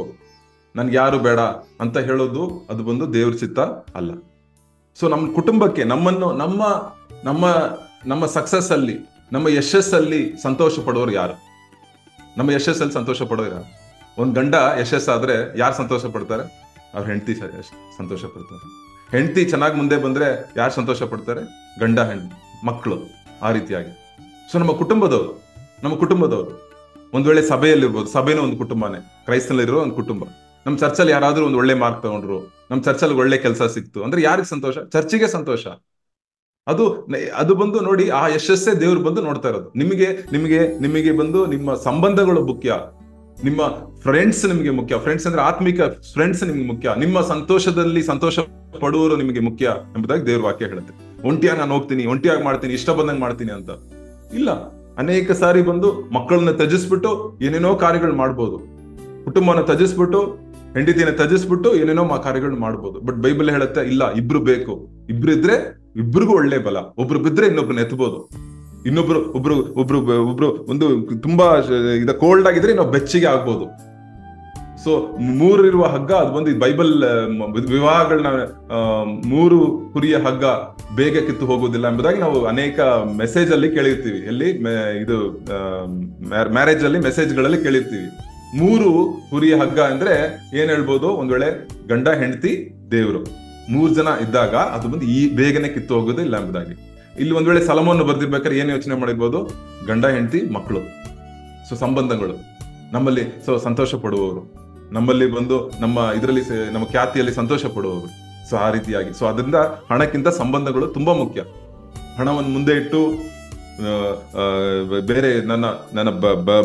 ನನ್ಗೆ ಯಾರು ಬೇಡ ಅಂತ ಹೇಳೋದು ಅದು ಬಂದು ದೇವ್ರ ಚಿತ್ತ ಅಲ್ಲ. ಸೊ ನಮ್ಮ ಕುಟುಂಬಕ್ಕೆ, ನಮ್ಮ ಸಕ್ಸಸ್ ಅಲ್ಲಿ, ನಮ್ಮ ಯಶಸ್ಸಲ್ಲಿ ಸಂತೋಷ ಪಡೋರು ಯಾರು? ನಮ್ಮ ಯಶಸ್ಸಲ್ಲಿ ಸಂತೋಷ ಪಡೋರು ಯಾರು? ಒಂದ್ ಗಂಡ ಯಶಸ್ಸಾದ್ರೆ ಯಾರು ಸಂತೋಷ ಪಡ್ತಾರೆ? ಅವ್ರ ಹೆಂಡತಿ ಸಂತೋಷ ಪಡ್ತಾರೆ. ಹೆಂಡತಿ ಚೆನ್ನಾಗಿ ಮುಂದೆ ಬಂದ್ರೆ ಯಾರು ಸಂತೋಷ ಪಡ್ತಾರೆ? ಗಂಡ, ಮಕ್ಕಳು, ಆ ರೀತಿಯಾಗಿ. ಸೊ ನಮ್ಮ ಕುಟುಂಬದವರು ಒಂದ್ ವೇಳೆ ಸಭೆಯಲ್ಲಿರ್ಬೋದು, ಸಭೆನೂ ಒಂದು ಕುಟುಂಬನೇ, ಕ್ರೈಸ್ತನಲ್ಲಿರೋ ಒಂದು ಕುಟುಂಬ. ನಮ್ಮ ಚರ್ಚಲ್ಲಿ ಯಾರಾದ್ರೂ ಒಂದು ಒಳ್ಳೆ ಮಾರ್ಕ್ ತಗೊಂಡ್ರು, ನಮ್ಮ ಚರ್ಚಲ್ಲಿ ಒಳ್ಳೆ ಕೆಲಸ ಸಿಕ್ತು ಅಂದ್ರೆ ಯಾರಿಗೆ ಸಂತೋಷ? ಚರ್ಚಿಗೆ ಸಂತೋಷ. ಅದು ಬಂದು ನೋಡಿ, ಆ ಯಶಸ್ಸೇ ದೇವ್ರು ಬಂದು ನೋಡ್ತಾ ಇರೋದು. ನಿಮಗೆ ಬಂದು ನಿಮ್ಮ ಸಂಬಂಧಗಳು ಮುಖ್ಯ, ನಿಮ್ಮ ಫ್ರೆಂಡ್ಸ್ ನಿಮಗೆ ಮುಖ್ಯ. ಫ್ರೆಂಡ್ಸ್ ಅಂದ್ರೆ ಆತ್ಮಿಕ ಫ್ರೆಂಡ್ಸ್ ನಿಮ್ಗೆ ಮುಖ್ಯ. ನಿಮ್ಮ ಸಂತೋಷದಲ್ಲಿ ಸಂತೋಷ ಪಡುವವರು ನಿಮಗೆ ಮುಖ್ಯ ಎಂಬುದಾಗಿ ದೇವ್ರ ವಾಕ್ಯ ಹೇಳುತ್ತೆ. ಒಂಟಿಯಾಗಿ ನಾನು ಹೋಗ್ತೀನಿ, ಒಂಟಿಯಾಗಿ ಮಾಡ್ತೀನಿ, ಇಷ್ಟ ಬಂದಂಗೆ ಮಾಡ್ತೀನಿ ಅಂತ ಇಲ್ಲ. ಅನೇಕ ಸಾರಿ ಬಂದು ಮಕ್ಕಳನ್ನ ತ್ಯಜಿಸ್ಬಿಟ್ಟು ಏನೇನೋ ಕಾರ್ಯಗಳು ಮಾಡ್ಬೋದು, ಕುಟುಂಬನ ತ್ಯಜಿಸ್ಬಿಟ್ಟು, ಹೆಂಡತಿನ ತ್ಯಜಿಸ್ಬಿಟ್ಟು ಏನೇನೋ ಕಾರ್ಯಗಳು ಮಾಡ್ಬೋದು. ಬಟ್ ಬೈಬಲ್ ಹೇಳುತ್ತೆ ಇಲ್ಲ, ಇಬ್ರು ಬೇಕು. ಇಬ್ರು ಇದ್ರೆ ಇಬ್ರಿಗೂ ಒಳ್ಳೆ ಬಲ. ಒಬ್ರು ಬಿದ್ರೆ ಇನ್ನೊಬ್ರನ್ನ ಎತ್ತಬಹುದು. ಒಬ್ರು ಒಂದು ತುಂಬಾ ಕೋಲ್ಡ್ ಆಗಿದ್ರೆ ಇನ್ನೊಬ್ಬ ಬೆಚ್ಚಿಗೆ ಆಗ್ಬೋದು. ಸೊ 3 ಇರುವ ಹಗ್ಗ, ಅದು ಬಂದು ಬೈಬಲ್ ವಿವಾಹಗಳನ್ನ 3 ಕುರಿಯ ಹಗ್ಗ ಬೇಗ ಕಿತ್ತು ಹೋಗುವುದಿಲ್ಲ ಎಂಬುದಾಗಿ ನಾವು ಅನೇಕ ಮೆಸೇಜ್ ಅಲ್ಲಿ ಕೇಳಿರ್ತೀವಿ. ಎಲ್ಲಿ ಇದು ಮ್ಯಾರೇಜ್ ಅಲ್ಲಿ ಮೆಸೇಜ್ಗಳಲ್ಲಿ ಕೇಳಿರ್ತೀವಿ. 3 ಕುರಿಯ ಹಗ್ಗ ಅಂದ್ರೆ ಏನ್ ಹೇಳ್ಬೋದು? ಒಂದ್ ವೇಳೆ ಗಂಡ, ಹೆಂಡತಿ, ದೇವ್ರು 3 ಜನ ಇದ್ದಾಗ ಅದು ಬಂದು ಈ ಬೇಗನೆ ಕಿತ್ತು ಹೋಗೋದಿಲ್ಲ ಎಂಬುದಾಗಿ. ಇಲ್ಲಿ ಒಂದ್ ವೇಳೆ ಸಲಮೋನ್ ಬರ್ದಿರ್ಬೇಕಾದ್ರೆ ಏನ್ ಯೋಚನೆ ಮಾಡಿರ್ಬೋದು, ಗಂಡ ಹೆಂಡತಿ ಮಕ್ಕಳು, ಸೊ ಸಂಬಂಧಗಳು ನಮ್ಮಲ್ಲಿ ಸಂತೋಷ ಪಡುವವರು, ನಮ್ಮಲ್ಲಿ ಬಂದು ನಮ್ಮ ಇದರಲ್ಲಿ ನಮ್ಮ ಖ್ಯಾತಿಯಲ್ಲಿ ಸಂತೋಷ ಪಡುವವರು. ಸೊ ಆ ರೀತಿಯಾಗಿ, ಸೊ ಅದರಿಂದ ಹಣಕ್ಕಿಂತ ಸಂಬಂಧಗಳು ತುಂಬಾ ಮುಖ್ಯ. ಹಣವನ್ನು ಮುಂದೆ ಇಟ್ಟು ಬೇರೆ ನನ್ನ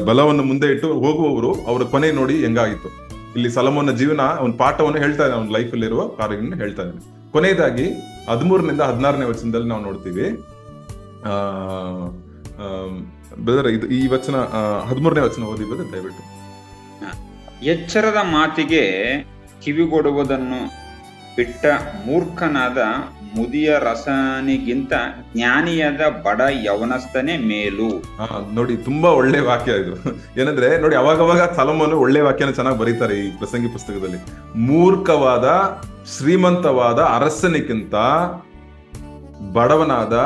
ಬಲವನ್ನು ಮುಂದೆ ಇಟ್ಟು ಹೋಗುವವರು ಅವರ ಕೊನೆ ನೋಡಿ ಹೆಂಗಾಗಿತ್ತು. ಇಲ್ಲಿ ಸಲಮೋನ ಜೀವನ ಒಂದು ಪಾಠವನ್ನು ಹೇಳ್ತಾ ಇದ್ದಾನೆ, ಅವನ ಲೈಫ್ ಅಲ್ಲಿರುವ ಕಾರ್ಯಗಳನ್ನ ಹೇಳ್ತಾ ಇದ್ದಾನೆ. ಕೊನೆಯದಾಗಿ 13ರಿಂದ 16ನೇ ವಚನದಲ್ಲಿ ನಾವು ನೋಡ್ತೀವಿ. ಈ ವಚನ 13ನೇ ವಚನ ಓದಿ ದಯವಿಟ್ಟು. ಎಚ್ಚರದ ಮಾತಿಗೆ ಕಿವಿಗೊಡುವುದನ್ನು ಬಿಟ್ಟ ಮೂರ್ಖನಾದ ಮುದಿಯ ರಸನಿಗಿಂತ ಜ್ಞಾನಿಯಾದ ಬಡ ಯವನಸ್ಥನೇ ಮೇಲು. ನೋಡಿ, ತುಂಬಾ ಒಳ್ಳೆ ವಾಕ್ಯ ಇದು. ಏನಂದ್ರೆ ನೋಡಿ, ಅವಾಗವಾಗ ಸಲಮೋನು ಒಳ್ಳೆ ವಾಕ್ಯನ ಚೆನ್ನಾಗಿ ಬರೀತಾರೆ ಈ ಪ್ರಸಂಗಿ ಪುಸ್ತಕದಲ್ಲಿ. ಮೂರ್ಖವಾದ ಶ್ರೀಮಂತವಾದ ಅರಸನಿಗಿಂತ ಬಡವನಾದ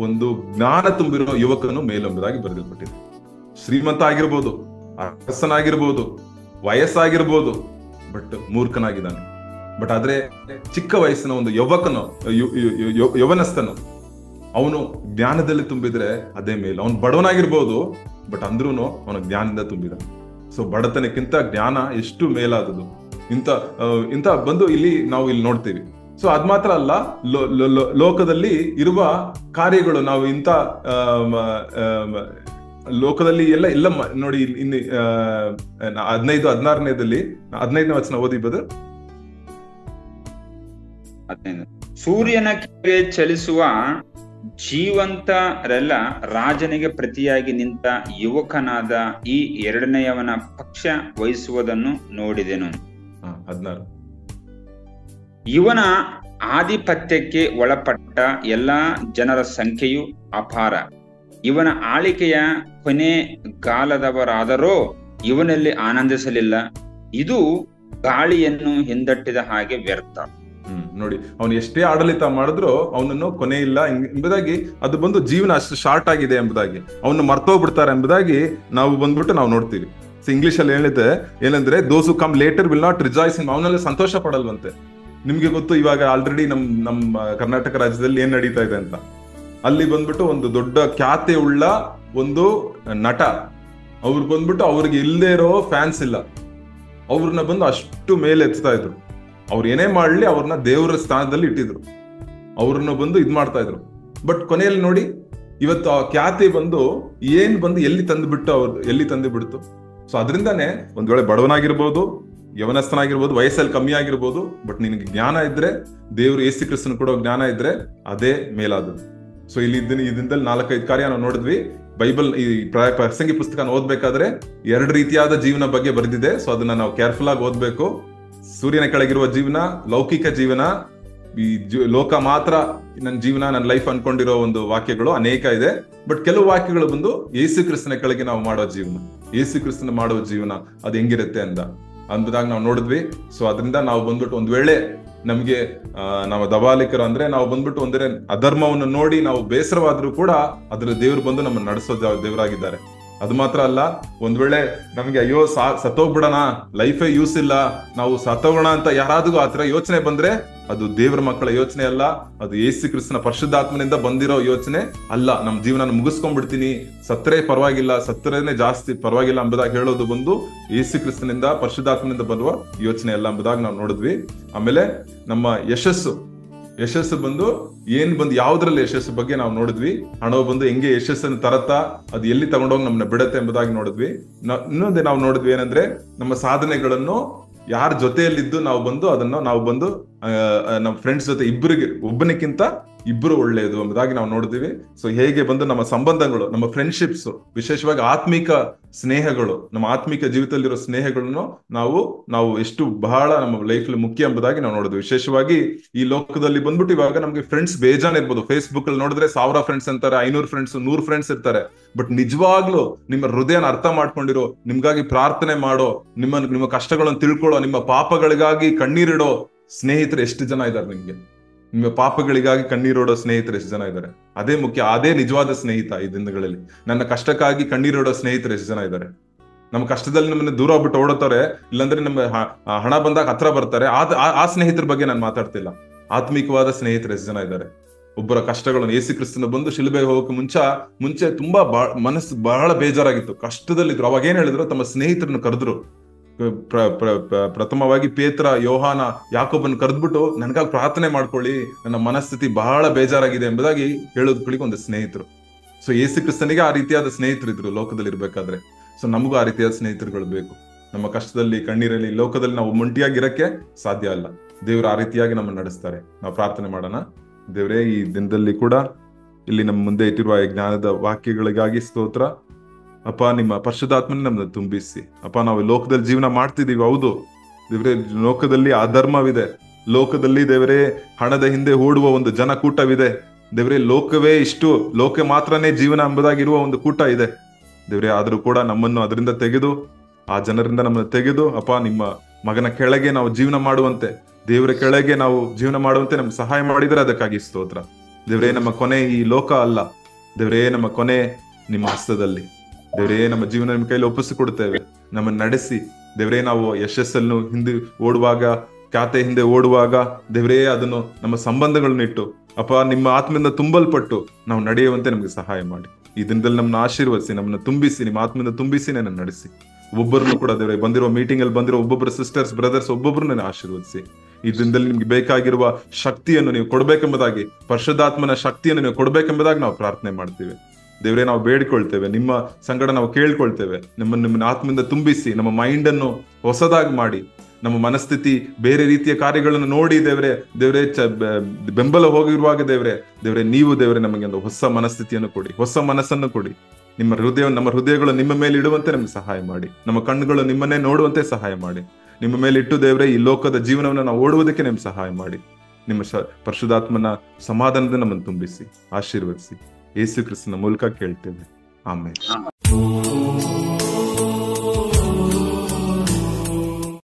ಒಂದು ಜ್ಞಾನ ತುಂಬಿರೋ ಯುವಕನು ಮೇಲೆಂಬುದಾಗಿ ಬರೆದಿಲ್ಪಟ್ಟಿದೆ. ಶ್ರೀಮಂತ ಆಗಿರ್ಬೋದು, ಅರಸನಾಗಿರ್ಬೋದು, ವಯಸ್ಸಾಗಿರ್ಬೋದು, ಬಟ್ ಮೂರ್ಖನಾಗಿದ್ದಾನೆ. ಬಟ್ ಆದ್ರೆ ಚಿಕ್ಕ ವಯಸ್ಸಿನ ಒಂದು ಯವನಸ್ಥನು ಅವನು ಜ್ಞಾನದಲ್ಲಿ ತುಂಬಿದ್ರೆ ಅದೇ ಮೇಲೆ. ಅವನು ಬಡವನಾಗಿರ್ಬೋದು, ಬಟ್ ಅಂದ್ರೂ ಅವನ ಜ್ಞಾನದಿಂದ ತುಂಬಿದ. ಸೊ ಬಡತನಕ್ಕಿಂತ ಜ್ಞಾನ ಎಷ್ಟು ಮೇಲಾದದು ಇಂಥ ಬಂದು ನಾವು ಇಲ್ಲಿ ನೋಡ್ತೀವಿ. ಸೊ ಅದ್ ಮಾತ್ರ ಅಲ್ಲ, ಲೋಕದಲ್ಲಿ ಇರುವ ಕಾರ್ಯಗಳು ನಾವು ಇಂಥ ಲೋಕದಲ್ಲಿ ಎಲ್ಲ ನೋಡಿ. ಇನ್ನು 15-16ನೇ ವಚನ ಓದಿಬೋದು. ಸೂರ್ಯನ ಕೆಳಗೆ ಚಲಿಸುವ ಜೀವಂತರೆಲ್ಲ ರಾಜನಿಗೆ ಪ್ರತಿಯಾಗಿ ನಿಂತ ಯುವಕನಾದ ಈ ಎರಡನೆಯವನ ಪಕ್ಷ ವಹಿಸುವುದನ್ನು ನೋಡಿದೆನು. 16. ಇವನ ಆಧಿಪತ್ಯಕ್ಕೆ ಒಳಪಟ್ಟ ಎಲ್ಲಾ ಜನರ ಸಂಖ್ಯೆಯು ಅಪಾರ. ಇವನ ಆಳಿಕೆಯ ಕೊನೆಗಾಲದವರಾದರೋ ಇವನಲ್ಲಿ ಆನಂದಿಸಲಿಲ್ಲ. ಇದು ಗಾಳಿಯನ್ನು ಹಿಂದಟ್ಟಿದ ಹಾಗೆ ವ್ಯರ್ಥ. ನೋಡಿ, ಅವನು ಎಷ್ಟೇ ಆಡಳಿತ ಮಾಡಿದ್ರು ಅವನನ್ನು ಕೊನೆ ಇಲ್ಲ ಎಂಬುದಾಗಿ, ಅದು ಬಂದು ಜೀವನ ಅಷ್ಟು ಶಾರ್ಟ್ ಆಗಿದೆ ಎಂಬುದಾಗಿ, ಅವನು ಮರ್ತೋಗ್ಬಿಡ್ತಾರೆ ಎಂಬುದಾಗಿ ನಾವು ನೋಡ್ತೀವಿ. ಸೊ ಇಂಗ್ಲಿಷ್ ಅಲ್ಲಿ ಹೇಳಿದೆ ಏನಂದ್ರೆ, those who come later will not rejoice in. ಅವನಲ್ಲಿ ಸಂತೋಷ ಪಡಲ್ವಂತೆ. ನಿಮ್ಗೆ ಗೊತ್ತು, ಇವಾಗ ಆಲ್ರೆಡಿ ನಮ್ಮ ಕರ್ನಾಟಕ ರಾಜ್ಯದಲ್ಲಿ ಏನ್ ನಡೀತಾ ಇದೆ ಅಂತ. ಅಲ್ಲಿ ಬಂದ್ಬಿಟ್ಟು ಒಂದು ದೊಡ್ಡ ಖ್ಯಾತೆ ಉಳ್ಳ ಒಂದು ನಟ, ಅವ್ರು ಬಂದ್ಬಿಟ್ಟು ಅವ್ರಿಗೆ ಇಲ್ಲದೆ ಇರೋ ಫ್ಯಾನ್ಸ್ ಇಲ್ಲ, ಅವ್ರನ್ನ ಬಂದು ಅಷ್ಟು ಮೇಲೆ ಎತ್ತಾ ಇದ್ರು. ಅವ್ರು ಏನೇ ಮಾಡ್ಲಿ ಅವ್ರನ್ನ ದೇವರ ಸ್ಥಾನದಲ್ಲಿ ಇಟ್ಟಿದ್ರು, ಅವ್ರನ್ನ ಬಂದು ಇದ್ ಮಾಡ್ತಾ ಇದ್ರು. ಬಟ್ ಕೊನೆಯಲ್ಲಿ ನೋಡಿ, ಇವತ್ತು ಆ ಖ್ಯಾತಿ ಬಂದು ಎಲ್ಲಿ ತಂದು ಬಿಡ್ತು. ಸೊ ಅದರಿಂದಾನೇ ಒಂದ್ ವೇಳೆ ಬಡವನಾಗಿರ್ಬೋದು, ಯವನಸ್ಥನಾಗಿರ್ಬೋದು, ವಯಸ್ಸಲ್ಲಿ ಕಮ್ಮಿ ಆಗಿರ್ಬೋದು, ಬಟ್ ನಿನಗೆ ಜ್ಞಾನ ಇದ್ರೆ, ದೇವರು ಯೇಸು ಕ್ರಿಸ್ತನ ಕೊಡೋ ಜ್ಞಾನ ಇದ್ರೆ ಅದೇ ಮೇಲಾದದು. ಸೊ ಇಲ್ಲಿ ಇದರಲ್ಲಿ 4-5 ಕಾರ್ಯ ನಾವು ನೋಡಿದ್ವಿ. ಬೈಬಲ್ ಈ ಪ್ರಸಂಗಿ ಪುಸ್ತಕ ಓದ್ಬೇಕಾದ್ರೆ 2 ರೀತಿಯಾದ ಜೀವನ ಬಗ್ಗೆ ಬರೆದಿದೆ. ಸೊ ಅದನ್ನ ನಾವು ಕೇರ್ಫುಲ್ ಆಗಿ ಓದ್ಬೇಕು. ಸೂರ್ಯನ ಕೆಳಗಿರುವ ಜೀವನ, ಲೌಕಿಕ ಜೀವನ, ಈ ಲೋಕ ಮಾತ್ರ ನನ್ನ ಜೀವನ, ನನ್ನ ಲೈಫ್ ಅನ್ಕೊಂಡಿರೋ ಒಂದು ವಾಕ್ಯಗಳು ಅನೇಕ ಇದೆ. ಬಟ್ ಕೆಲವು ವಾಕ್ಯಗಳು ಬಂದು ಯೇಸು ಕ್ರಿಸ್ತನ ಕೆಳಗೆ ನಾವು ಮಾಡೋ ಜೀವನ, ಯೇಸು ಕ್ರಿಸ್ತನ ಮಾಡೋ ಜೀವನ ಅದು ಹೆಂಗಿರುತ್ತೆ ಅಂದಾಗ ನಾವು ನೋಡಿದ್ವಿ. ಸೊ ಅದರಿಂದ ನಾವು ಬಂದ್ಬಿಟ್ಟು ಒಂದ್ ವೇಳೆ ನಮ್ಗೆ ನಾವು ದಬಾಲಿಕರು ಅಂದ್ರೆ ನಾವು ಬಂದ್ಬಿಟ್ಟು ಒಂದರೆ ಅಧರ್ಮವನ್ನು ನೋಡಿ ನಾವು ಬೇಸರವಾದ್ರೂ ಕೂಡ ಅದ್ರ ದೇವ್ರು ಬಂದು ನಮ್ಮನ್ನು ನಡೆಸೋ ದೇವರಾಗಿದ್ದಾರೆ. ಅದು ಮಾತ್ರ ಅಲ್ಲ, ಒಂದ್ ವೇಳೆ ನಮ್ಗೆ ಅಯ್ಯೋ ಸತ್ತೋಗ್ಬಿಡೋಣ, ಲೈಫೇ ಯೂಸ್ ಇಲ್ಲ, ನಾವು ಸತ್ತೋಗೋಣ ಅಂತ ಯಾರಾದ್ರೂ ಆತರ ಯೋಚನೆ ಬಂದ್ರೆ ಅದು ದೇವರ ಮಕ್ಕಳ ಯೋಚನೆ ಅಲ್ಲ, ಅದು ಯೇಸು ಕ್ರಿಸ್ತನ ಪರಿಶುದ್ಧಾತ್ಮನಿಂದ ಬಂದಿರೋ ಯೋಚನೆ ಅಲ್ಲ. ನಮ್ ಜೀವನ ಮುಗಿಸ್ಕೊಂಡ್ಬಿಡ್ತೀನಿ, ಸತ್ತರೆ ಪರವಾಗಿಲ್ಲ, ಸತ್ತರೇನೆ ಜಾಸ್ತಿ ಪರವಾಗಿಲ್ಲ ಎಂಬುದಾಗಿ ಹೇಳೋದು ಬಂದು ಯೇಸು ಕ್ರಿಸ್ತನಿಂದ ಪರಿಶುದ್ಧಾತ್ಮನಿಂದ ಬರುವ ಯೋಚನೆ ಅಲ್ಲ ಎಂಬುದಾಗಿ ನಾವು ನೋಡಿದ್ವಿ. ಆಮೇಲೆ ನಮ್ಮ ಯಶಸ್ಸು ಬಂದು ಯಾವ್ದ್ರಲ್ಲಿ ಯಶಸ್ಸು ಬಗ್ಗೆ ನಾವು ನೋಡಿದ್ವಿ. ಹಣ ಬಂದು ಹೆಂಗೆ ಯಶಸ್ಸನ್ನು ತರತ್ತಾ, ಅದು ಎಲ್ಲಿ ತಗೊಂಡೋಗಿ ನಮ್ಮನ್ನ ಬಿಡತ್ತೆ ಎಂಬುದಾಗಿ ನೋಡಿದ್ವಿ. ಇನ್ನೊಂದೇ ನಾವು ನೋಡಿದ್ವಿ ಏನಂದ್ರೆ, ನಮ್ಮ ಸಾಧನೆಗಳನ್ನು ಯಾರ ಜೊತೆಯಲ್ಲಿದ್ದು ನಾವು ಬಂದು ನಮ್ಮ ಫ್ರೆಂಡ್ಸ್ ಜೊತೆ ಒಬ್ಬನಿಕ್ಕಿಂತ ಇಬ್ಬರು ಒಳ್ಳೆಯದು ಎಂಬುದಾಗಿ ನಾವು ನೋಡಿದ್ವಿ. ಸೊ ಹೇಗೆ ಬಂದು ನಮ್ಮ ಸಂಬಂಧಗಳು, ನಮ್ಮ ಫ್ರೆಂಡ್ಶಿಪ್ಸ್, ವಿಶೇಷವಾಗಿ ಆತ್ಮಿಕ ಸ್ನೇಹಗಳು, ನಮ್ಮ ಆತ್ಮಿಕ ಜೀವಿತದಲ್ಲಿರೋ ಸ್ನೇಹಗಳನ್ನು ನಾವು ಎಷ್ಟು ಬಹಳ ನಮ್ಮ ಲೈಫ್ ಮುಖ್ಯ ಎಂಬುದಾಗಿ ನಾವು ನೋಡಿದ್ವಿ. ವಿಶೇಷವಾಗಿ ಈ ಲೋಕದಲ್ಲಿ ಬಂದ್ಬಿಟ್ಟು ಇವಾಗ ನಮ್ಗೆ ಫ್ರೆಂಡ್ಸ್ ಬೇಜಾನ್ ಇರ್ಬೋದು. ಫೇಸ್ಬುಕ್ ಅಲ್ಲಿ ನೋಡಿದ್ರೆ 1000 ಫ್ರೆಂಡ್ಸ್ ಅಂತಾರೆ, 500 ಫ್ರೆಂಡ್ಸ್, 100 ಫ್ರೆಂಡ್ಸ್ ಇರ್ತಾರೆ. ಬಟ್ ನಿಜವಾಗ್ಲೂ ನಿಮ್ಮ ಹೃದಯನ ಅರ್ಥ ಮಾಡ್ಕೊಂಡಿರೋ, ನಿಮ್ಗಾಗಿ ಪ್ರಾರ್ಥನೆ ಮಾಡೋ, ನಿಮ್ಮ ಕಷ್ಟಗಳನ್ನು ತಿಳ್ಕೊಳ್ಳೋ, ನಿಮ್ಮ ಪಾಪಗಳಿಗಾಗಿ ಕಣ್ಣೀರಿಡೋ ಸ್ನೇಹಿತರು ಎಷ್ಟು ಜನ ಇದ್ದಾರೆ ನಿಮ್ಗೆ? ನಿಮ್ಮ ಪಾಪಗಳಿಗಾಗಿ ಕಣ್ಣೀರೋಡೋ ಸ್ನೇಹಿತರು ಎಷ್ಟು ಜನ ಇದ್ದಾರೆ? ಅದೇ ಮುಖ್ಯ, ಅದೇ ನಿಜವಾದ ಸ್ನೇಹಿತ ಈ ದಿನಗಳಲ್ಲಿ. ನನ್ನ ಕಷ್ಟಕ್ಕಾಗಿ ಕಣ್ಣೀರೋಡೋ ಸ್ನೇಹಿತರು ಎಷ್ಟು ಜನ ಇದ್ದಾರೆ? ನಮ್ಮ ಕಷ್ಟದಲ್ಲಿ ನಮ್ಮನ್ನ ದೂರ ಆಗ್ಬಿಟ್ಟು ಓಡುತ್ತಾರೆ, ಇಲ್ಲಾಂದ್ರೆ ನಮ್ಮ ಹಣ ಬಂದಾಗ ಹತ್ರ ಬರ್ತಾರೆ. ಆ ಸ್ನೇಹಿತರ ಬಗ್ಗೆ ನಾನು ಮಾತಾಡ್ತಿಲ್ಲ. ಆತ್ಮಿಕವಾದ ಸ್ನೇಹಿತರು ಎಷ್ಟು ಜನ ಇದ್ದಾರೆ? ಒಬ್ಬರ ಕಷ್ಟಗಳನ್ನು ಯೇಸು ಕ್ರಿಸ್ತನ ಬಂದು ಶಿಲುಬೆಗೆ ಹೋಗಕ್ಕೆ ಮುಂಚೆ ತುಂಬಾ ಮನಸ್ಸು ಬಹಳ ಬೇಜಾರಾಗಿತ್ತು, ಕಷ್ಟದಲ್ಲಿದ್ರು. ಅವಾಗ ಏನ್ ಹೇಳಿದ್ರು, ತಮ್ಮ ಸ್ನೇಹಿತರನ್ನು ಕರೆದ್ರು. ಪ್ರಥಮವಾಗಿ ಪೇತ್ರ, ಯೋಹಾನ, ಯಾಕೋಬನ್ ಕರೆದ್ಬಿಟ್ಟು ನನಗಾಗಿ ಪ್ರಾರ್ಥನೆ ಮಾಡ್ಕೊಳ್ಳಿ, ನನ್ನ ಮನಸ್ಥಿತಿ ಬಹಳ ಬೇಜಾರಾಗಿದೆ ಎಂಬುದಾಗಿ ಹೇಳೋದ್ಗಳಿಗೆ ಒಂದು ಸ್ನೇಹಿತರು. ಸೊ ಯೇಸು ಕ್ರಿಸ್ತನಿಗೆ ಆ ರೀತಿಯಾದ ಸ್ನೇಹಿತರು ಇದ್ರು ಲೋಕದಲ್ಲಿ ಇರ್ಬೇಕಾದ್ರೆ. ಸೊ ನಮಗೂ ಆ ರೀತಿಯಾದ ಸ್ನೇಹಿತರುಗಳು ಬೇಕು. ನಮ್ಮ ಕಷ್ಟದಲ್ಲಿ, ಕಣ್ಣೀರಲ್ಲಿ, ಲೋಕದಲ್ಲಿ ನಾವು ಒಂಟಿಯಾಗಿರಕ್ಕೆ ಸಾಧ್ಯ ಅಲ್ಲ. ದೇವರು ಆ ರೀತಿಯಾಗಿ ನಮ್ಮನ್ನು ನಡೆಸ್ತಾರೆ. ನಾವು ಪ್ರಾರ್ಥನೆ ಮಾಡೋಣ. ದೇವರೇ, ಈ ದಿನದಲ್ಲಿ ಕೂಡ ಇಲ್ಲಿ ನಮ್ಮ ಮುಂದೆ ಇಟ್ಟಿರುವ ಜ್ಞಾನದ ವಾಕ್ಯಗಳಿಗಾಗಿ ಸ್ತೋತ್ರ. ಅಪ್ಪ, ನಿಮ್ಮ ಪರಿಶುದ್ಧಾತ್ಮನ ನಮ್ಮನ್ನ ತುಂಬಿಸಿ. ಅಪ್ಪ, ನಾವು ಲೋಕದಲ್ಲಿ ಜೀವನ ಮಾಡ್ತಿದೀವಿ, ಹೌದು ದೇವರೇ. ಲೋಕದಲ್ಲಿ ಅಧರ್ಮವಿದೆ, ಲೋಕದಲ್ಲಿ ದೇವರೇ ಹಣದ ಹಿಂದೆ ಓಡುವ ಒಂದು ಜನಕೂಟವಿದೆ ದೇವರೇ. ಲೋಕವೇ ಇಷ್ಟು, ಲೋಕ ಮಾತ್ರನೇ ಜೀವನ ಎಂಬುದಾಗಿರುವ ಒಂದು ಕೂಟ ಇದೆ ದೇವರೇ. ಆದ್ರೂ ಕೂಡ ನಮ್ಮನ್ನು ಅದರಿಂದ ತೆಗೆದು, ಆ ಜನರಿಂದ ನಮ್ಮನ್ನು ತೆಗೆದು ಅಪ್ಪ, ನಿಮ್ಮ ಮಗನ ಕೆಳಗೆ ನಾವು ಜೀವನ ಮಾಡುವಂತೆ, ದೇವರ ಕೆಳಗೆ ನಾವು ಜೀವನ ಮಾಡುವಂತೆ ನಮ್ಗೆ ಸಹಾಯ ಮಾಡಿದರೆ ಅದಕ್ಕಾಗಿ ಸ್ತೋತ್ರ ದೇವರೇ. ನಮ್ಮ ಕೊನೆ ಈ ಲೋಕ ಅಲ್ಲ ದೇವರೇ, ನಮ್ಮ ಕೊನೆ ನಿಮ್ಮ ಹಸ್ತದಲ್ಲಿ ದೇವರೇ. ನಮ್ಮ ಜೀವನ ನಿಮ್ಮ ಕೈಲಿ ಒಪ್ಪಿಸಿಕೊಡ್ತೇವೆ. ನಮ್ಮನ್ನು ನಡೆಸಿ ದೇವರೇ. ನಾವು ಯಶಸ್ಸನ್ನು ಹಿಂದೆ ಓಡುವಾಗ, ಖ್ಯಾತೆ ಹಿಂದೆ ಓಡುವಾಗ ದೇವರೇ, ಅದನ್ನು ನಮ್ಮ ಸಂಬಂಧಗಳನ್ನ ಇಟ್ಟು ಅಪ್ಪ, ನಿಮ್ಮ ಆತ್ಮದಿಂದ ತುಂಬಲ್ಪಟ್ಟು ನಾವು ನಡೆಯುವಂತೆ ನಮ್ಗೆ ಸಹಾಯ ಮಾಡಿ. ಈ ದಿನದಲ್ಲಿ ನಮ್ಮನ್ನ ಆಶೀರ್ವದಿಸಿ, ನಮ್ಮನ್ನ ತುಂಬಿಸಿ, ನಿಮ್ಮ ಆತ್ಮದಿಂದ ತುಂಬಿಸಿ ನನ್ನ ನಡೆಸಿ. ಒಬ್ಬೊಬ್ಬರನ್ನು ಕೂಡ ದೇವರೇ, ಬಂದಿರೋ ಮೀಟಿಂಗ್ ಅಲ್ಲಿ ಬಂದಿರೋ ಒಬ್ಬೊಬ್ಬರು ಸಿಸ್ಟರ್ಸ್, ಬ್ರದರ್ಸ್, ಒಬ್ಬೊಬ್ಬರನ್ನ ಆಶೀರ್ವದಿಸಿ. ಈ ದಿನದಲ್ಲಿ ನಿಮ್ಗೆ ಬೇಕಾಗಿರುವ ಶಕ್ತಿಯನ್ನು ನೀವು ಕೊಡ್ಬೇಕೆಂಬುದಾಗಿ, ಪರಿಶುದ್ಧಾತ್ಮನ ಶಕ್ತಿಯನ್ನು ನೀವು ಕೊಡ್ಬೇಕೆಂಬುದಾಗಿ ನಾವು ಪ್ರಾರ್ಥನೆ ಮಾಡ್ತೀವಿ ದೇವರೇ. ನಾವು ಬೇಡಿಕೊಳ್ತೇವೆ, ನಿಮ್ಮ ಸಂಗಡ ನಾವು ಕೇಳ್ಕೊಳ್ತೇವೆ. ನಿಮ್ಮ ಆತ್ಮದಿಂದ ತುಂಬಿಸಿ, ನಮ್ಮ ಮೈಂಡ್ ಅನ್ನು ಹೊಸದಾಗಿ ಮಾಡಿ, ನಮ್ಮ ಮನಸ್ಥಿತಿ ಬೇರೆ ರೀತಿಯ ಕಾರ್ಯಗಳನ್ನು ನೋಡಿ ದೇವರೇ ಬೆಂಬಲ ಹೋಗಿರುವಾಗ ದೇವರೇ ನೀವು ದೇವರೇ ನಮಗೆ ಒಂದು ಹೊಸ ಮನಸ್ಥಿತಿಯನ್ನು ಕೊಡಿ, ಹೊಸ ಮನಸ್ಸನ್ನು ಕೊಡಿ. ನಮ್ಮ ಹೃದಯಗಳು ನಿಮ್ಮ ಮೇಲೆ ಇಡುವಂತೆ ನಮ್ಗೆ ಸಹಾಯ ಮಾಡಿ. ನಮ್ಮ ಕಣ್ಣುಗಳು ನಿಮ್ಮನ್ನೇ ನೋಡುವಂತೆ ಸಹಾಯ ಮಾಡಿ. ನಿಮ್ಮ ಮೇಲೆ ಇಟ್ಟು ದೇವರೇ, ಈ ಲೋಕದ ಜೀವನವನ್ನು ನಾವು ಓಡುವುದಕ್ಕೆ ನಿಮ್ಗೆ ಸಹಾಯ ಮಾಡಿ. ನಿಮ್ಮ ಪರಿಶುದ್ಧಾತ್ಮನ ಸಮಾಧಾನದಿಂದ ನಮ್ಮನ್ನು ತುಂಬಿಸಿ, ಆಶೀರ್ವದಿಸಿ. ಯೇಸು ಕ್ರಿಸ್ತನ ಮೂಲಕ ಕೇಳ್ತೇವೆ, ಆಮೇಲೆ.